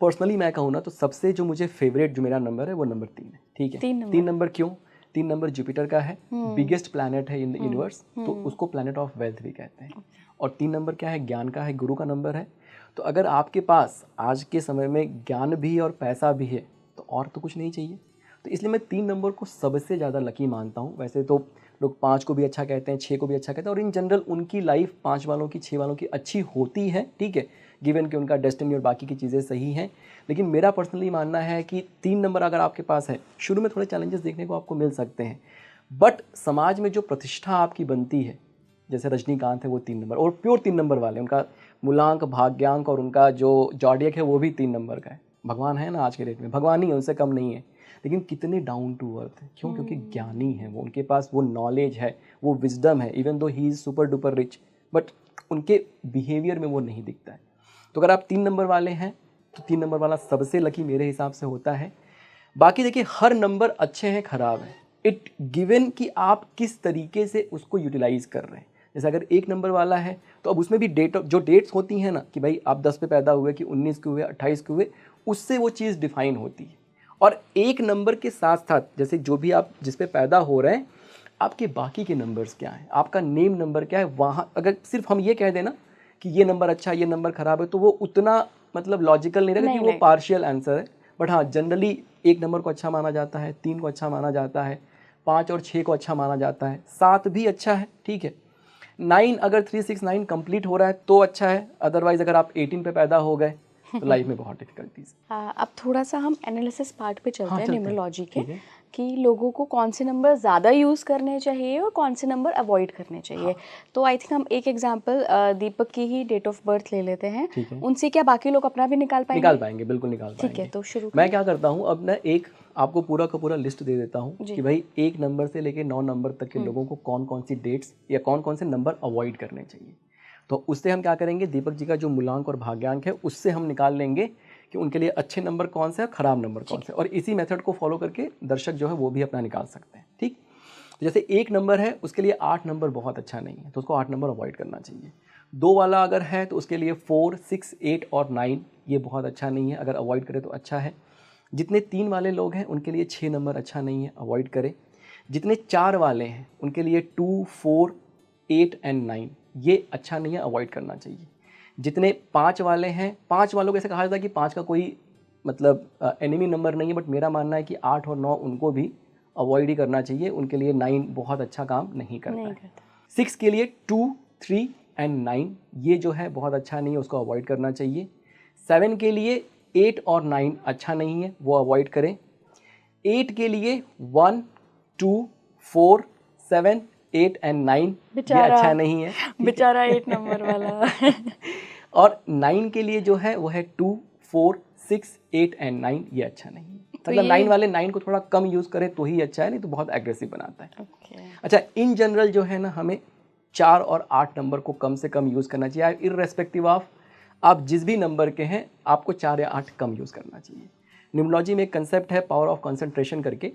पर्सनली मैं कहूँ ना तो सबसे जो मुझे फेवरेट जो मेरा नंबर है वो नंबर 3 है। ठीक है, 3 नंबर क्यों? 3 नंबर जुपिटर का है, बिगेस्ट प्लैनेट है इन द यूनिवर्स, तो उसको प्लैनेट ऑफ वेल्थ भी कहते हैं। और 3 नंबर क्या है? ज्ञान का है, गुरु का नंबर है। तो अगर आपके पास आज के समय में ज्ञान भी और पैसा भी है तो और तो कुछ नहीं चाहिए। तो इसलिए मैं 3 नंबर को सबसे ज़्यादा लकी मानता हूँ। वैसे तो लोग 5 को भी अच्छा कहते हैं, 6 को भी अच्छा कहते हैं, और इन जनरल उनकी लाइफ 5 वालों की, 6 वालों की अच्छी होती है। ठीक है, गिवन कि उनका डेस्टिनी और बाकी की चीज़ें सही हैं। लेकिन मेरा पर्सनली मानना है कि 3 नंबर अगर आपके पास है, शुरू में थोड़े चैलेंजेस देखने को आपको मिल सकते हैं, बट समाज में जो प्रतिष्ठा आपकी बनती है, जैसे रजनीकांत है वो 3 नंबर और प्योर 3 नंबर वाले, उनका मूलांक, भाग्यांक और उनका जो जॉडियक है वो भी 3 नंबर का है। भगवान है ना आज के डेट में, भगवान ही है, उनसे कम नहीं है, लेकिन कितने डाउन टू अर्थ है। क्यों? क्योंकि ज्ञानी है वो, उनके पास वो नॉलेज है, वो विजडम है। Even though he is super duper rich, but उनके बिहेवियर में वो नहीं दिखता है। तो अगर आप 3 नंबर वाले हैं तो 3 नंबर वाला सबसे लकी मेरे हिसाब से होता है। बाकी देखिए, हर नंबर अच्छे हैं, ख़राब है, इट गिवन कि आप किस तरीके से उसको यूटिलाइज़ कर रहे हैं। जैसे अगर 1 नंबर वाला है तो अब उसमें भी जो डेट्स होती हैं ना, कि भाई आप 10 पे पैदा हुए कि 19 के हुए, 28 के हुए, उससे वो चीज़ डिफाइन होती है। और 1 नंबर के साथ साथ जैसे जो भी आप जिस पे पैदा हो रहे हैं, आपके बाकी के नंबर्स क्या हैं, आपका नेम नंबर क्या है, वहाँ अगर सिर्फ हम ये कह दें ना कि ये नंबर अच्छा है, ये नंबर ख़राब है, तो वो उतना मतलब लॉजिकल नहीं रहेगा, कि वो पार्शियल आंसर है। बट हाँ, जनरली 1 नंबर को अच्छा माना जाता है, 3 को अच्छा माना जाता है, 5 और 6 को अच्छा माना जाता है, 7 भी अच्छा है। ठीक है, 9 अगर 3, 6, 9 कंप्लीट हो रहा है तो अच्छा है। अदरवाइज अगर आप 18 पे पैदा हो गए तो लाइफ में बहुत डिफिकल्टीज। अब थोड़ा सा हम एनालिसिस पार्ट पे चलते हैं न्यूमरोलॉजी के, कि लोगों को कौन से नंबर ज़्यादा यूज़ करने चाहिए और कौन से नंबर अवॉइड करने चाहिए। तो आई थिंक हम एक एग्जांपल दीपक की ही डेट ऑफ बर्थ ले लेते हैं। उनसे क्या बाकी लोग अपना भी निकाल पाएंगे? निकाल पाएंगे, बिल्कुल निकाल पाएंगे। ठीक है, तो शुरू मैं क्या करता हूँ, अब ना एक आपको पूरा का पूरा लिस्ट दे देता हूँ कि भाई 1 नंबर से लेके 9 नंबर तक के लोगों को कौन कौन सी डेट्स या कौन कौन से नंबर अवॉइड करने चाहिए। तो उससे हम क्या करेंगे, दीपक जी का जो मूलांक और भाग्यांक है उससे हम निकाल लेंगे कि उनके लिए अच्छे नंबर कौन से हैं, खराब नंबर कौन से, और इसी मेथड को फॉलो करके दर्शक जो है वो भी अपना निकाल सकते हैं। ठीक, तो जैसे 1 नंबर है उसके लिए 8 नंबर बहुत अच्छा नहीं है, तो उसको 8 नंबर अवॉइड करना चाहिए। 2 वाला अगर है तो उसके लिए 4, 6, 8 और 9 ये बहुत अच्छा नहीं है, अगर अवॉइड करें तो अच्छा है। जितने 3 वाले लोग हैं उनके लिए 6 नंबर अच्छा नहीं है, अवॉइड करें। जितने 4 वाले हैं उनके लिए 2, 4, 8 एंड 9 ये अच्छा नहीं है, अवॉइड करना चाहिए। जितने 5 वाले हैं, 5 वालों को ऐसे कहा जाता है कि 5 का कोई मतलब एनिमी नंबर नहीं है, बट मेरा मानना है कि 8 और 9 उनको भी अवॉइड ही करना चाहिए, उनके लिए 9 बहुत अच्छा काम नहीं करता है। 6 के लिए 2, 3 एंड 9 ये जो है बहुत अच्छा नहीं है, उसको अवॉइड करना चाहिए। 7 के लिए 8 और 9 अच्छा नहीं है, वो अवॉइड करें। 8 के लिए 1, 2, 4, 7, 8 एंड 9 ये अच्छा नहीं है, बेचारा 8 नंबर वाला। और 9 के लिए जो है वो है 2, 4, 6, 8 एंड 9 ये अच्छा नहीं है। मतलब 9 वाले 9 को थोड़ा कम यूज़ करें तो ही अच्छा है, नहीं तो बहुत एग्रेसिव बनाता है। अच्छा, इन जनरल जो है ना, हमें 4 और 8 नंबर को कम से कम यूज़ करना चाहिए, इर्रेस्पेक्टिव ऑफ आप जिस भी नंबर के हैं, आपको 4 या 8 कम यूज़ करना चाहिए। न्यूमरोलॉजी में एक कंसेप्ट है पावर ऑफ कंसंट्रेशन करके,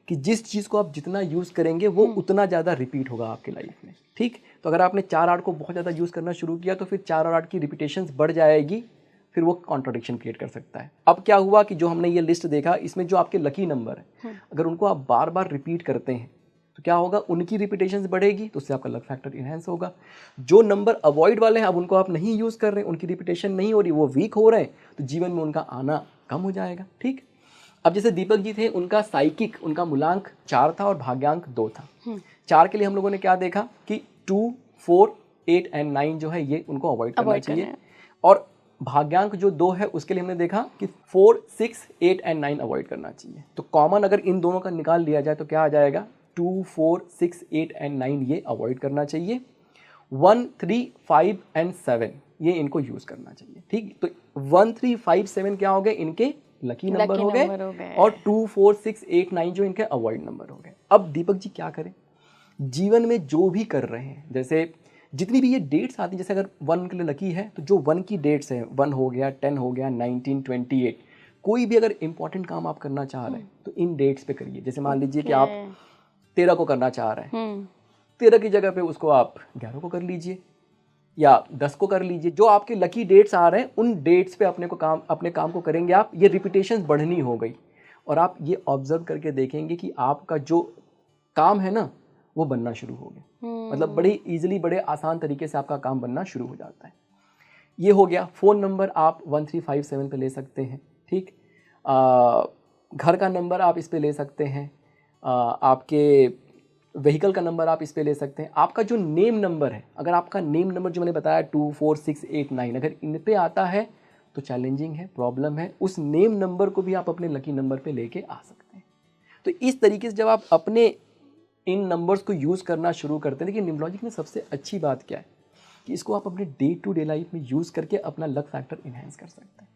कि जिस चीज़ को आप जितना यूज़ करेंगे वो उतना ज़्यादा रिपीट होगा आपकी लाइफ में। ठीक, तो अगर आपने 4, 8 को बहुत ज़्यादा यूज़ करना शुरू किया तो फिर 4 और 8 की रिपीटेशंस बढ़ जाएगी, फिर वो कॉन्ट्रडिक्शन क्रिएट कर सकता है। अब क्या हुआ कि जो हमने ये लिस्ट देखा, इसमें जो आपके लकी नंबर है, अगर उनको आप बार बार रिपीट करते हैं तो क्या होगा, उनकी रिपीटेशंस बढ़ेगी, तो उससे आपका लक फैक्टर इनहेंस होगा। जो नंबर अवॉइड वाले हैं, अब उनको आप नहीं यूज़ कर रहे हैं, उनकी रिपीटेशन नहीं हो रही, वो वीक हो रहे हैं, तो जीवन में उनका आना कम हो जाएगा। ठीक, अब जैसे दीपक जी थे, उनका साइकिक, उनका मूलांक 4 था और भाग्यांक 2 था। 4 के लिए हम लोगों ने क्या देखा कि 2, 4, 8 एंड 9 जो है ये उनको अवॉइड करना चाहिए, और भाग्यांक जो 2 है उसके लिए हमने देखा कि 4, 6, 8 एंड 9 अवॉइड करना चाहिए। तो कॉमन अगर इन दोनों का निकाल लिया जाए तो क्या आ जाएगा, 2, 4, 6, 8 एंड 9 ये अवॉइड करना चाहिए। 1, 3, 5 एंड 7 ये इनको यूज़ करना चाहिए। ठीक, तो 1, 3, 5, 7 क्या हो गए, इनके लकी नंबर हो गए, और 2, 4, 6, 8, 9 जो इनके अवॉइड नंबर हो गए। अब दीपक जी क्या करें, जीवन में जो भी कर रहे हैं, जैसे जितनी भी ये डेट्स आती हैं, जैसे अगर 1 के लिए लकी है तो जो 1 की डेट्स हैं, 1 हो गया, 10 हो गया, 19, 28, कोई भी अगर इंपॉर्टेंट काम आप करना चाह रहे हैं तो इन डेट्स पे करिए। जैसे मान लीजिए कि आप 13 को करना चाह रहे हैं, 13 की जगह पे उसको आप 11 को कर लीजिए या 10 को कर लीजिए। जो आपके लकी डेट्स आ रहे हैं उन डेट्स पे अपने काम को करेंगे आप। ये रिपीटेशन बढ़नी हो गई और आप ये ऑब्जर्व करके देखेंगे कि आपका जो काम है ना वो बनना शुरू हो गया। मतलब बड़े इजीली, बड़े आसान तरीके से आपका काम बनना शुरू हो जाता है। ये हो गया। फ़ोन नंबर आप 1357 पे ले सकते हैं, ठीक। घर का नंबर आप इस पे ले सकते हैं, आपके व्हीकल का नंबर आप इस पे ले सकते हैं। आपका जो नेम नंबर है, अगर आपका नेम नंबर जो मैंने बताया 2, 4, 6, 8, 9, अगर इन पे आता है तो चैलेंजिंग है, प्रॉब्लम है। उस नेम नंबर को भी आप अपने लकी नंबर पे लेके आ सकते हैं। तो इस तरीके से जब आप अपने इन नंबर्स को यूज़ करना शुरू करते हैं, लेकिन न्यूमरोलॉजी में सबसे अच्छी बात क्या है कि इसको आप अपने डे टू डे लाइफ में यूज़ करके अपना लक फैक्टर इन्हेंस कर सकते हैं।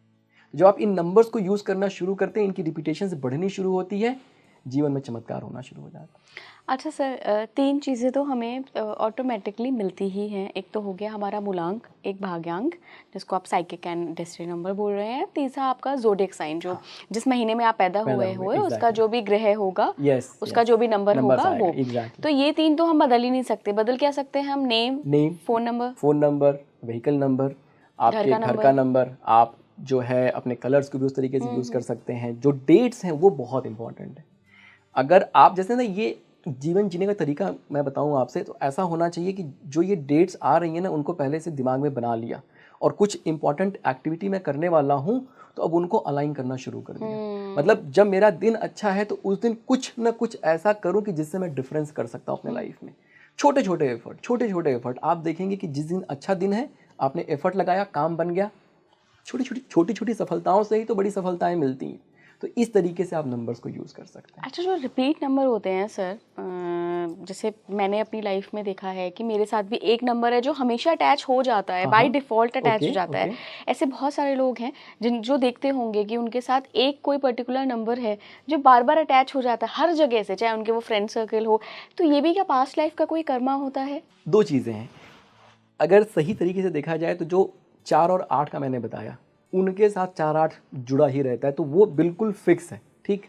जब आप इन नंबर्स को यूज़ करना शुरू करते हैं, इनकी रिपीटेशन बढ़नी शुरू होती है, जीवन में चमत्कार होना शुरू हो जाता है। अच्छा सर, 3 चीज़ें तो हमें ऑटोमेटिकली मिलती ही हैं। एक तो हो गया हमारा मूलांक, एक भाग्यांक जिसको आप साइकिक एंड डेस्टिनी नंबर बोल रहे हैं, तीसरा आपका ज़ोडिएक साइन, जो जिस महीने में आप पैदा हुए उसका जो भी ग्रह होगा, उसका जो भी नंबर होगा वो। तो ये 3 तो हम बदल ही नहीं सकते। बदल क्या सकते हैं हम? Name, phone number, vehicle number, आपके घर का नंबर। आप जो है अपने कलर्स को भी उस तरीके से यूज़ कर सकते हैं। जो डेट्स हैं वो बहुत इंपॉर्टेंट है। अगर आप जैसे ना ये जीवन जीने का तरीका मैं बताऊं आपसे, तो ऐसा होना चाहिए कि जो ये डेट्स आ रही हैं ना उनको पहले से दिमाग में बना लिया, और कुछ इंपॉर्टेंट एक्टिविटी मैं करने वाला हूं तो अब उनको अलाइन करना शुरू कर दिया। मतलब जब मेरा दिन अच्छा है तो उस दिन कुछ ना कुछ ऐसा करूं कि जिससे मैं डिफरेंस कर सकता हूं अपने लाइफ में। छोटे छोटे एफर्ट आप देखेंगे कि जिस दिन अच्छा दिन है, आपने एफर्ट लगाया, काम बन गया। छोटी छोटी सफलताओं से ही तो बड़ी सफलताएं मिलती हैं। तो इस तरीके से आप नंबर्स को यूज़ कर सकते हैं। अच्छा, जो रिपीट नंबर होते हैं सर, जैसे मैंने अपनी लाइफ में देखा है कि मेरे साथ भी एक नंबर है जो हमेशा अटैच हो जाता है, बाय डिफ़ॉल्ट अटैच हो जाता है। ऐसे बहुत सारे लोग हैं जो देखते होंगे कि उनके साथ एक कोई पर्टिकुलर नंबर है जो बार बार अटैच हो जाता है हर जगह से, चाहे उनके वो फ्रेंड सर्कल हो। तो ये भी क्या पास्ट लाइफ का कोई कर्मा होता है? 2 चीज़ें हैं। अगर सही तरीके से देखा जाए तो जो 4 और 8 का मैंने बताया, उनके साथ 4-8 जुड़ा ही रहता है, तो वो बिल्कुल फिक्स है, ठीक।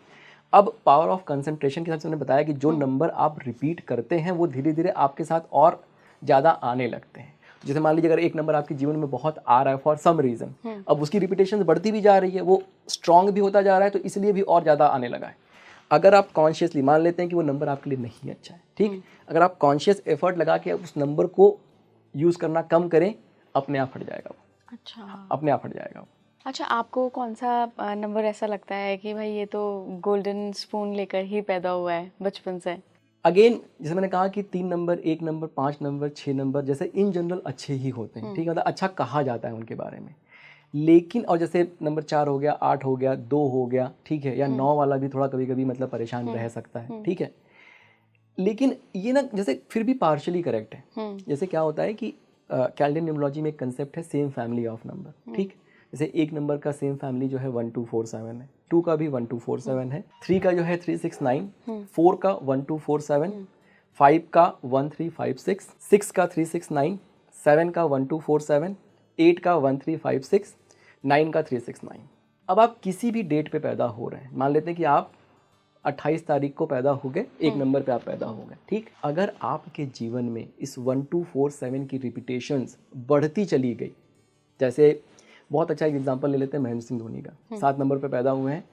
अब पावर ऑफ कंसंट्रेशन के साथ मैंने बताया कि जो नंबर आप रिपीट करते हैं वो धीरे धीरे आपके साथ और ज़्यादा आने लगते हैं। जैसे मान लीजिए अगर एक नंबर आपके जीवन में बहुत आ रहा है फॉर सम रीज़न, अब उसकी रिपीटेशन बढ़ती भी जा रही है, वो स्ट्रॉन्ग भी होता जा रहा है, तो इसलिए भी और ज़्यादा आने लगा है। अगर आप कॉन्शियसली मान लेते हैं कि वो नंबर आपके लिए नहीं अच्छा है, ठीक, अगर आप कॉन्शियस एफर्ट लगा के उस नंबर को यूज़ करना कम करें, अपने आप हट जाएगा वो। अच्छा, अपने आप हट जाएगा वो। अच्छा, आपको कौन सा नंबर ऐसा लगता है कि भाई ये तो गोल्डन स्पून लेकर ही पैदा हुआ है बचपन से? अगेन जैसे मैंने कहा कि 3 नंबर, 1 नंबर, 5 नंबर, 6 नंबर जैसे इन जनरल अच्छे ही होते हैं, ठीक है, मतलब अच्छा कहा जाता है उनके बारे में। लेकिन और जैसे नंबर 4 हो गया, 8 हो गया, 2 हो गया, ठीक है, या 9 वाला भी थोड़ा कभी कभी मतलब परेशान रह सकता है, ठीक है। लेकिन ये ना जैसे फिर भी पार्शली करेक्ट है। जैसे क्या होता है कि कैलेंडर न्यूमरोलॉजी में एक कंसेप्ट है सेम फैमिली ऑफ नंबर, ठीक। जैसे एक नंबर का सेम फैमिली जो है 1247 है, 2 का भी 1247 है, 3 का जो है 369, 4 का 1247, 5 का 1356, 6 का 369, 7 का 1247, 8 का 1356, 9 का 369। अब आप किसी भी डेट पे पैदा हो रहे हैं, मान लेते हैं कि आप 28 तारीख को पैदा हो गए, एक नंबर पे आप पैदा हो गए, ठीक। अगर आपके जीवन में इस 1247 की रिपीटेशंस बढ़ती चली गई, जैसे बहुत अच्छा एक एग्जांपल ले लेते हैं महेंद्र सिंह धोनी का, 7 नंबर पे पैदा हुए हैं,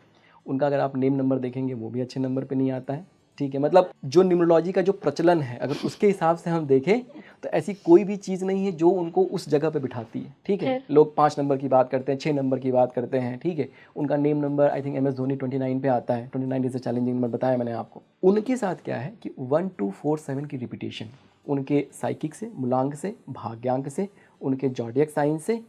उनका अगर आप नेम नंबर देखेंगे वो भी अच्छे नंबर पे नहीं आता है, ठीक है। मतलब जो न्यूमरोलॉजी का जो प्रचलन है, अगर उसके हिसाब से हम देखें तो ऐसी कोई भी चीज़ नहीं है जो उनको उस जगह पे बिठाती है, ठीक है। लोग 5 नंबर की बात करते हैं, 6 नंबर की बात करते हैं, ठीक है। उनका name number I think MS Dhoni 29 पे आता है, 29 इज अ चैलेंजिंग नंबर, बताया मैंने आपको। उनके साथ क्या है कि 1247 की रिपीटेशन उनके साइकिक से, मूलांक से, भाग्यांक से, उनके जॉडियक साइन से,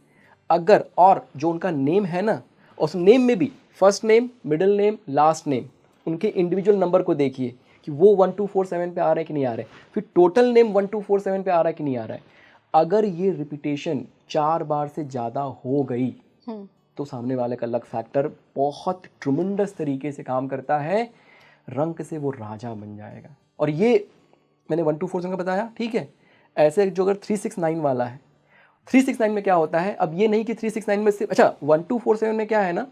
अगर और जो उनका नेम है ना, उस नेम में भी first name, middle name, last name, उनके इंडिविजुअल नंबर को देखिए कि वो 1247 पे आ रहे हैं कि नहीं आ रहे, फिर टोटल नेम 1247 पे आ रहा है कि नहीं आ रहा है। अगर ये रिपीटेशन 4 बार से ज़्यादा हो गई तो सामने वाले का लक फैक्टर बहुत ट्रमेंडस तरीके से काम करता है। रंक से वो राजा बन जाएगा। और ये मैंने 1 2 4 7 का बताया, ठीक है। ऐसे जो अगर 369 वाला है, 369 में क्या होता है, अब ये नहीं कि 369 में सिर्फ, अच्छा 1 2 4 7 में क्या है ना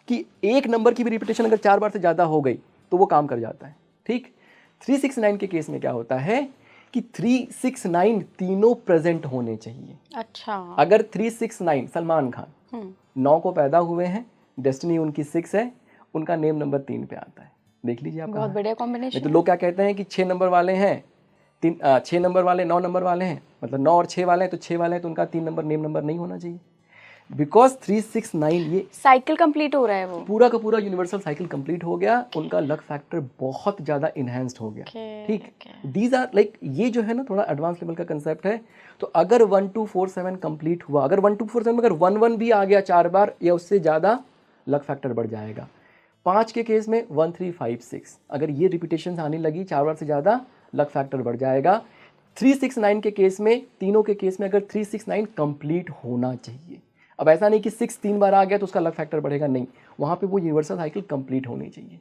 कि एक नंबर की भी रिपीटेशन अगर 4 बार से ज़्यादा हो गई तो वो काम कर जाता है, ठीक। 369 के केस में क्या होता है कि 369 तीनों प्रेजेंट होने चाहिए। अच्छा। अगर 369 सलमान खान 9 को पैदा हुए हैं, डेस्टिनी उनकी 6 है, उनका नेम नंबर 3 पे आता है। देख लीजिए आप, बहुत बढ़िया नहीं कॉम्बिनेशन। तो लोग क्या कहते हैं कि 6 नंबर वाले हैं, 6 नंबर वाले 9 नंबर वाले हैं, मतलब 9 और 6 वाले हैं तो 6 वाले हैं तो उनका 3 नंबर नेम नंबर नहीं होना चाहिए। बिकॉज 369 ये साइकिल कंप्लीट हो रहा है वो। पूरा का पूरा यूनिवर्सल साइकिल कंप्लीट हो गया, उनका लक फैक्टर बहुत ज़्यादा इन्हेंस्ड हो गया, ठीक। दीज आर लाइक, ये जो है ना थोड़ा एडवांस लेवल का कंसेप्ट है। तो अगर 1 2 4 7 कंप्लीट हुआ, अगर 1 2 4 7 में अगर 1 1 भी आ गया 4 बार या उससे ज़्यादा, लक फैक्टर बढ़ जाएगा। 5 के केस में 1 3 5 6, अगर ये रिपीटेशन आने लगी 4 बार से ज़्यादा, लक फैक्टर बढ़ जाएगा। 369 के केस में, तीनों के केस में अगर 369 कंप्लीट होना चाहिए। अब ऐसा नहीं कि 6 3 बार आ गया तो उसका लक फैक्टर बढ़ेगा, नहीं, वहाँ पे वो यूनिवर्सल साइकिल कंप्लीट होनी चाहिए।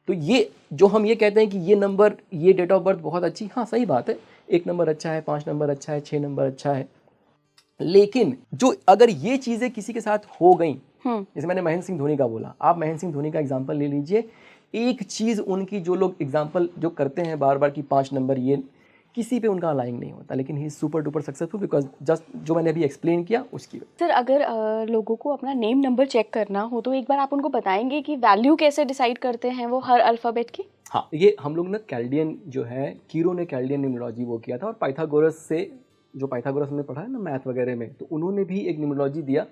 तो ये जो हम ये कहते हैं कि ये नंबर, ये डेट ऑफ बर्थ बहुत अच्छी, हाँ सही बात है, 1 नंबर अच्छा है, 5 नंबर अच्छा है, 6 नंबर अच्छा है, लेकिन जो अगर ये चीज़ें किसी के साथ हो गई, जैसे मैंने महेंद्र सिंह धोनी का बोला, आप महेंद्र सिंह धोनी का एग्जाम्पल ले लीजिए। एक चीज़ उनकी जो लोग एग्जाम्पल जो करते हैं बार बार कि 5 नंबर, ये किसी पे उनका अलाइंग नहीं होता, लेकिन he is super duper successful because just जो मैंने अभी एक्सप्लेन किया उसकी वजह। सर अगर लोगों को अपना नेम नंबर चेक करना हो तो एक बार आप उनको बताएंगे कि वैल्यू कैसे डिसाइड करते हैं वो हर अल्फ़ाबेट की। हाँ, ये हम लोग ना कैल्डियन जो है, कीरो ने कैल्डियन न्यूमरोलॉजी वो किया था, और पाइथागोरस से, जो पाइथागोरस हमने पढ़ा है ना मैथ वगैरह में, तो उन्होंने भी एक न्यूमरोलॉजी दिया।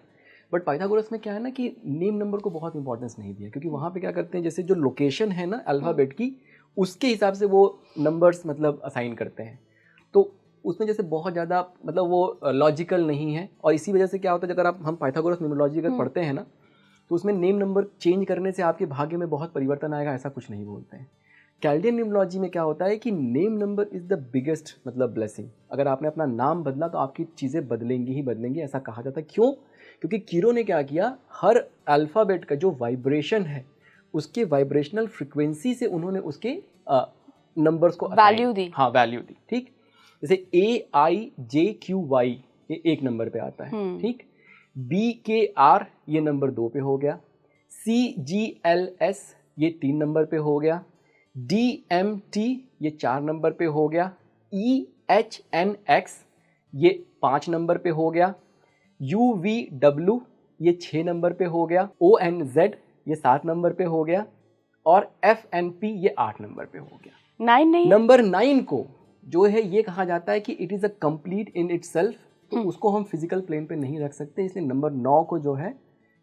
बट पाइथागोरस में क्या है ना कि नेम नंबर को बहुत इंपॉर्टेंस नहीं दिया, क्योंकि वहाँ पे क्या करते हैं, जैसे जो लोकेशन है ना अल्फ़ाबेट की, उसके हिसाब से वो नंबर्स मतलब असाइन करते हैं। तो उसमें जैसे बहुत ज़्यादा मतलब वो लॉजिकल नहीं है, और इसी वजह से क्या होता है, अगर आप हम पाइथागोरस न्यूमरोलॉजी अगर पढ़ते हैं ना, तो उसमें नेम नंबर चेंज करने से आपके भाग्य में बहुत परिवर्तन आएगा, ऐसा कुछ नहीं बोलते हैं। कैल्डियन न्यूमरोलॉजी में क्या होता है कि name number is the biggest मतलब ब्लेसिंग। अगर आपने अपना नाम बदला तो आपकी चीज़ें बदलेंगी ही बदलेंगी, ऐसा कहा जाता है। क्यों? क्योंकि कीरो ने क्या किया, हर अल्फ़ाबेट का जो वाइब्रेशन है उसके वाइब्रेशनल फ्रिक्वेंसी से उन्होंने उसके नंबर्स को वैल्यू दी। हाँ, वैल्यू दी, ठीक। जैसे AIJQY ये 1 नंबर पे आता है, ठीक। BKR ये नंबर 2 पे हो गया, CGLS ये 3 नंबर पे हो गया, DMT ये 4 नंबर पे हो गया, EHNX ये 5 नंबर पे हो गया, UVW ये 6 नंबर पे हो गया, ONZ ये 7 नंबर पे हो गया, और FNP ये 8 नंबर पे हो गया। 9 नहीं, नंबर 9 को जो है ये कहा जाता है कि it is a complete in itself, तो उसको हम फिजिकल प्लेन पे नहीं रख सकते, इसलिए नंबर 9 को जो है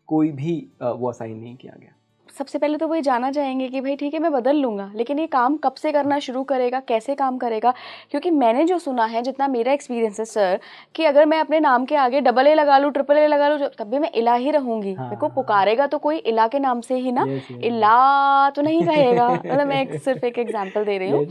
कोई भी वो असाइन नहीं किया गया। सबसे पहले तो वही जानना चाहेंगे कि भाई ठीक है मैं बदल लूँगा, लेकिन ये काम कब से करना शुरू करेगा, कैसे काम करेगा? क्योंकि मैंने जो सुना है, जितना मेरा एक्सपीरियंस है सर, कि अगर मैं अपने नाम के आगे डबल ए लगा लूँ, ट्रिपल ए लगा लूँ, तब भी मैं इला ही रहूँगी। मेरे को पुकारेगा तो कोई इला के नाम से ही ना, इला तो नहीं कहेगा। मतलब मैं सिर्फ एक एग्जाम्पल दे रही हूँ।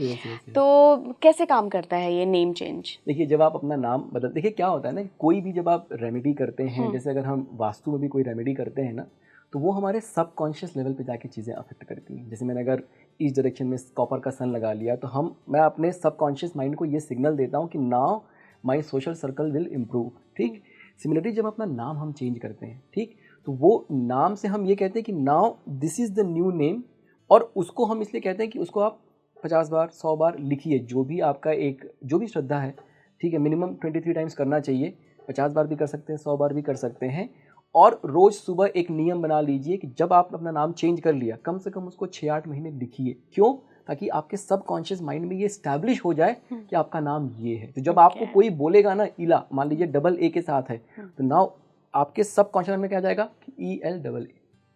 तो कैसे काम करता है ये नेम चेंज? देखिए, जब आप अपना नाम बदल, देखिए क्या होता है ना, कोई भी जब आप रेमेडी करते हैं, जैसे अगर हम वास्तु में भी कोई रेमेडी करते हैं ना, तो वो हमारे सबकॉन्शियस लेवल पे जाके चीज़ें अफेक्ट करती हैं। जैसे मैंने अगर इस डायरेक्शन में कॉपर का सन लगा लिया, तो मैं अपने सबकॉन्शियस माइंड को ये सिग्नल देता हूँ कि now my social circle will improve, ठीक। सिमिलरली जब अपना नाम हम चेंज करते हैं, ठीक, तो वो नाम से हम ये कहते हैं कि now this is the new name, और उसको हम इसलिए कहते हैं कि उसको आप 50 बार 100 बार लिखिए, जो भी आपका एक जो भी श्रद्धा है, ठीक है, मिनिमम 23 टाइम्स करना चाहिए। 50 बार भी कर सकते हैं, 100 बार भी कर सकते हैं। और रोज़ सुबह एक नियम बना लीजिए कि जब आप अपना नाम चेंज कर लिया, कम से कम उसको 6-8 महीने लिखिए। क्यों? ताकि आपके सबकॉन्शियस माइंड में ये स्टैब्लिश हो जाए कि आपका नाम ये है। तो जब आपको कोई बोलेगा ना इला, मान लीजिए डबल ए के साथ है, तो नाउ आपके सबकॉन्शियस में क्या जाएगा कि ELAA।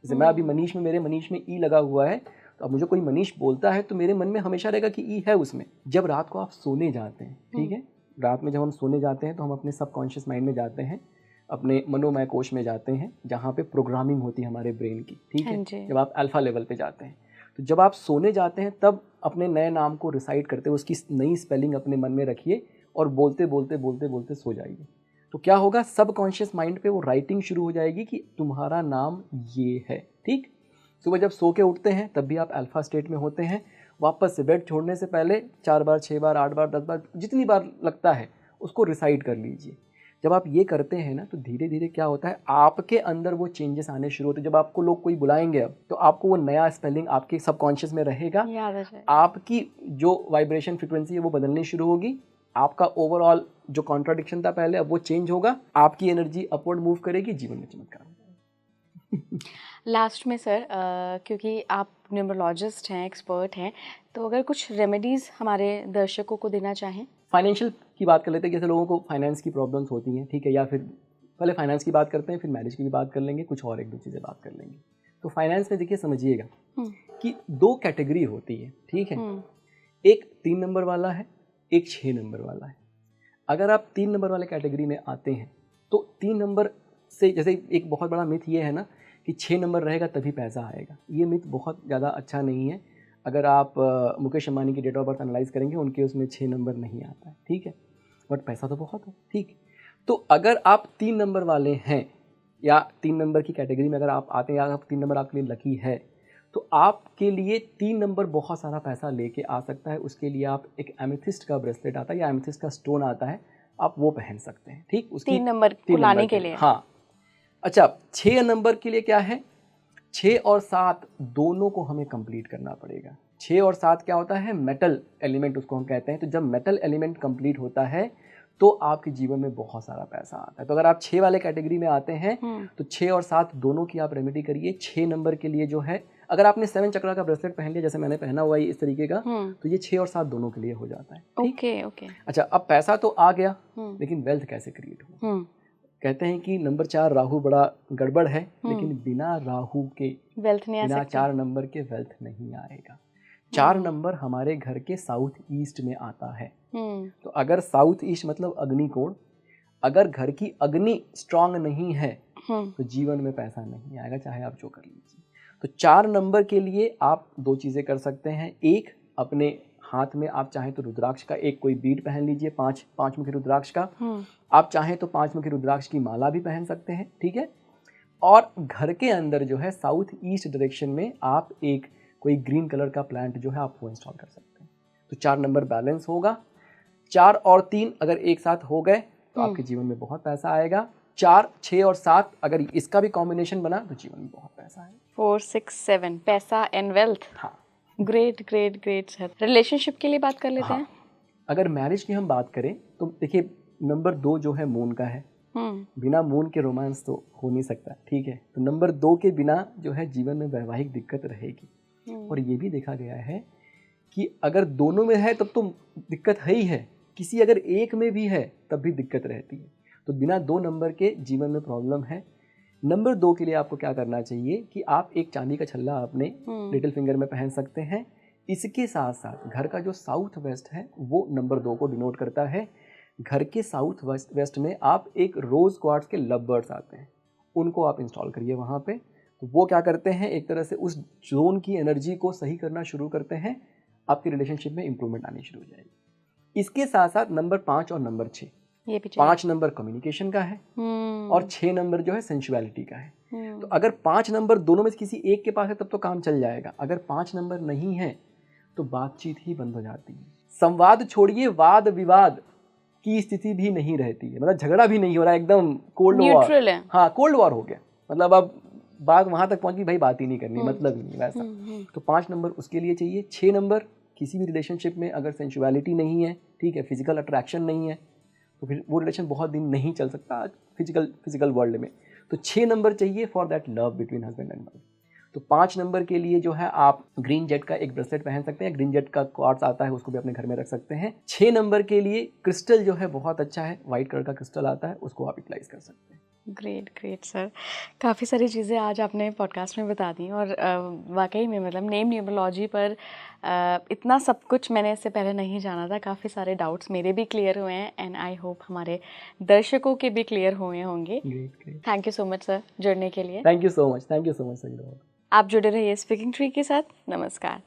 जैसे मैं अभी मनीष में, मेरे मनीष में ई लगा हुआ है, तो अब मुझे कोई मनीष बोलता है तो मेरे मन में हमेशा रहेगा कि ई है उसमें। जब रात को आप सोने जाते हैं, ठीक है, रात में जब हम सोने जाते हैं तो हम अपने सबकॉन्शियस माइंड में जाते हैं, अपने मनोमय कोश में जाते हैं, जहाँ पे प्रोग्रामिंग होती है हमारे ब्रेन की, ठीक है। जब आप अल्फा लेवल पे जाते हैं, तो जब आप सोने जाते हैं तब अपने नए नाम को रिसाइट करते हुए उसकी नई स्पेलिंग अपने मन में रखिए और बोलते बोलते बोलते बोलते सो जाइए। तो क्या होगा, सबकॉन्शियस माइंड पे वो राइटिंग शुरू हो जाएगी कि तुम्हारा नाम ये है, ठीक। सुबह जब सो के उठते हैं तब भी आप अल्फा स्टेट में होते हैं। वापस से बेड छोड़ने से पहले 4 बार, 6 बार, 8 बार, 10 बार, जितनी बार लगता है उसको रिसाइट कर लीजिए। जब आप ये करते हैं ना तो धीरे धीरे क्या होता है, आपके अंदर वो चेंजेस आने शुरू होते हैं। जब आपको लोग कोई बुलाएंगे अब, तो आपको वो नया स्पेलिंग आपके सबकॉन्शियस में रहेगा, आपकी जो वाइब्रेशन फ्रिक्वेंसी है वो बदलनी शुरू होगी, आपका ओवरऑल जो कॉन्ट्राडिक्शन था पहले अब वो चेंज होगा, आपकी एनर्जी अपवर्ड मूव करेगी, जीवन में चमत्कार होगा। लास्ट में सर, क्योंकि आप न्यूमरोलॉजिस्ट हैं, एक्सपर्ट हैं, तो अगर कुछ रेमेडीज़ हमारे दर्शकों को देना चाहें। फाइनेंशियल की बात कर लेते हैं, जैसे लोगों को फाइनेंस की प्रॉब्लम्स होती हैं, ठीक है, या फिर पहले फाइनेंस की बात करते हैं, फिर मैरिज की भी बात कर लेंगे, कुछ और एक दो चीज़ें बात कर लेंगे। तो फाइनेंस में देखिए समझिएगा कि 2 कैटेगरी होती है, ठीक है। एक 3 नंबर वाला है, एक 6 नंबर वाला है। अगर आप 3 नंबर वाले कैटेगरी में आते हैं तो 3 नंबर से, जैसे एक बहुत बड़ा मिथ ये है ना कि 6 नंबर रहेगा तभी पैसा आएगा, ये मिथ बहुत ज़्यादा अच्छा नहीं है। अगर आप मुकेश अंबानी की डेट ऑफ बर्थ एनालाइज करेंगे, उनके उसमें 6 नंबर नहीं आता है, ठीक है, बट पैसा तो बहुत है, ठीक। तो अगर आप 3 नंबर वाले हैं या 3 नंबर की कैटेगरी में अगर आप आते हैं, या आप 3 नंबर आपके लिए लकी है, तो आपके लिए 3 नंबर बहुत सारा पैसा लेके आ सकता है। उसके लिए आप एक एमेथिस्ट का ब्रेसलेट आता है या एमेथिस्ट का स्टोन आता है, आप वो पहन सकते हैं, ठीक। उसकी 3 नंबर को लाने के लिए। हाँ। अच्छा, 6 नंबर के लिए क्या है, 6 और 7 दोनों को हमें कंप्लीट करना पड़ेगा। 6 और 7 क्या होता है, मेटल एलिमेंट उसको हम कहते हैं। तो जब मेटल एलिमेंट कंप्लीट होता है तो आपके जीवन में बहुत सारा पैसा आता है। तो अगर आप 6 वाले कैटेगरी में आते हैं तो 6 और 7 दोनों की आप रेमेडी करिए। 6 नंबर के लिए जो है, अगर आपने 7 चक्रा का ब्रेसलेट पहन लिया, जैसे मैंने पहना हुआ है इस तरीके का, तो ये 6 और 7 दोनों के लिए हो जाता है। Okay okay. अच्छा, अब पैसा तो आ गया, लेकिन वेल्थ कैसे क्रिएट हो। कहते हैं कि नंबर 4 राहु बड़ा गड़बड़ है, लेकिन बिना राहु के वेल्थ नहीं आ सकती। बिना 4 नंबर के वेल्थ नहीं आएगा। 4 नंबर हमारे घर के साउथ ईस्ट में आता है। तो अगर साउथ ईस्ट मतलब अग्निकोण, अगर घर की अग्नि स्ट्रांग नहीं है तो जीवन में पैसा नहीं आएगा, चाहे आप जो कर लीजिए। तो 4 नंबर के लिए आप 2 चीज़ें कर सकते हैं। एक, अपने हाथ में आप चाहें तो रुद्राक्ष का एक कोई बीड पहन लीजिए, 5 मुखी रुद्राक्ष का। आप चाहें तो 5 मुखी रुद्राक्ष की माला भी पहन सकते हैं, ठीक है। और घर के अंदर जो है साउथ ईस्ट डायरेक्शन में आप एक कोई ग्रीन कलर का प्लांट जो है आप वो इंस्टॉल कर सकते हैं। तो 4 नंबर बैलेंस होगा। 4 और 3 अगर एक साथ हो गए तो आपके जीवन में बहुत पैसा आएगा। 4, 6 और 7 अगर इसका भी कॉम्बिनेशन बना तो जीवन में बहुत पैसा आएगा। 4, 6, 7 पैसा एंड वेल्थ। हाँ, great great great sir. Relationship के लिए बात कर लेते हैं। अगर मैरिज की हम बात करें तो देखिए, नंबर 2 जो है मून का है। बिना मून के रोमांस तो हो नहीं सकता, ठीक है। तो नंबर 2 के बिना जो है जीवन में वैवाहिक दिक्कत रहेगी। और ये भी देखा गया है कि अगर दोनों में है तब तो दिक्कत है ही है, किसी अगर एक में भी है तब भी दिक्कत रहती है। तो बिना 2 नंबर के जीवन में प्रॉब्लम है। नंबर 2 के लिए आपको क्या करना चाहिए कि आप एक चांदी का छल्ला अपने लिटिल फिंगर में पहन सकते हैं। इसके साथ साथ घर का जो साउथ वेस्ट है वो नंबर 2 को डिनोट करता है। घर के साउथ वेस्ट में आप एक रोज क्वार्ट्स के लव बर्ड्स आते हैं, उनको आप इंस्टॉल करिए वहाँ पे। तो वो क्या करते हैं, एक तरह से उस जोन की एनर्जी को सही करना शुरू करते हैं, आपकी रिलेशनशिप में इंप्रूवमेंट आनी शुरू हो जाएगी। इसके साथ साथ नंबर 5 और नंबर 6, ये भी 5 नंबर कम्युनिकेशन का है और 6 नंबर जो है सेंसुअलिटी का है। तो अगर 5 नंबर दोनों में से किसी एक के पास है तब तो काम चल जाएगा। अगर 5 नंबर नहीं है तो बातचीत ही बंद हो जाती है। संवाद छोड़िए, वाद विवाद की स्थिति भी नहीं रहती है। मतलब झगड़ा भी नहीं हो रहा है, एकदम कोल्ड वॉर। हाँ, कोल्ड वॉर हो गया। मतलब अब बात वहां तक पहुंच गई, भाई बात ही नहीं करनी, मतलब ही नहीं वैसा। तो 5 नंबर उसके लिए चाहिए। 6 नंबर किसी भी रिलेशनशिप में अगर सेंसुअलिटी नहीं है, ठीक है, फिजिकल अट्रैक्शन नहीं है, तो फिर वो रिलेशन बहुत दिन नहीं चल सकता फिजिकल वर्ल्ड में। तो 6 नंबर चाहिए for that love between husband and wife. तो 5 नंबर के लिए जो है आप ग्रीन जेट का एक ब्रेसलेट पहन सकते हैं। ग्रीन जेट का क्वार्ट्स आता है, उसको भी अपने घर में रख सकते हैं। 6 नंबर के लिए क्रिस्टल जो है बहुत अच्छा है, वाइट कलर का क्रिस्टल आता है, उसको आप यूटिलाइज कर सकते हैं। ग्रेट ग्रेट सर, काफ़ी सारी चीज़ें आज आपने पॉडकास्ट में बता दी। और वाकई में मतलब नेम न्यूमरोलॉजी पर इतना सब कुछ मैंने इससे पहले नहीं जाना था। काफ़ी सारे डाउट्स मेरे भी क्लियर हुए हैं एंड आई होप हमारे दर्शकों के भी क्लियर हुए होंगे। Thank you so much sir जुड़ने के लिए। Thank you so much sir. आप जुड़े रहिए स्पीकिंग ट्री के साथ। नमस्कार।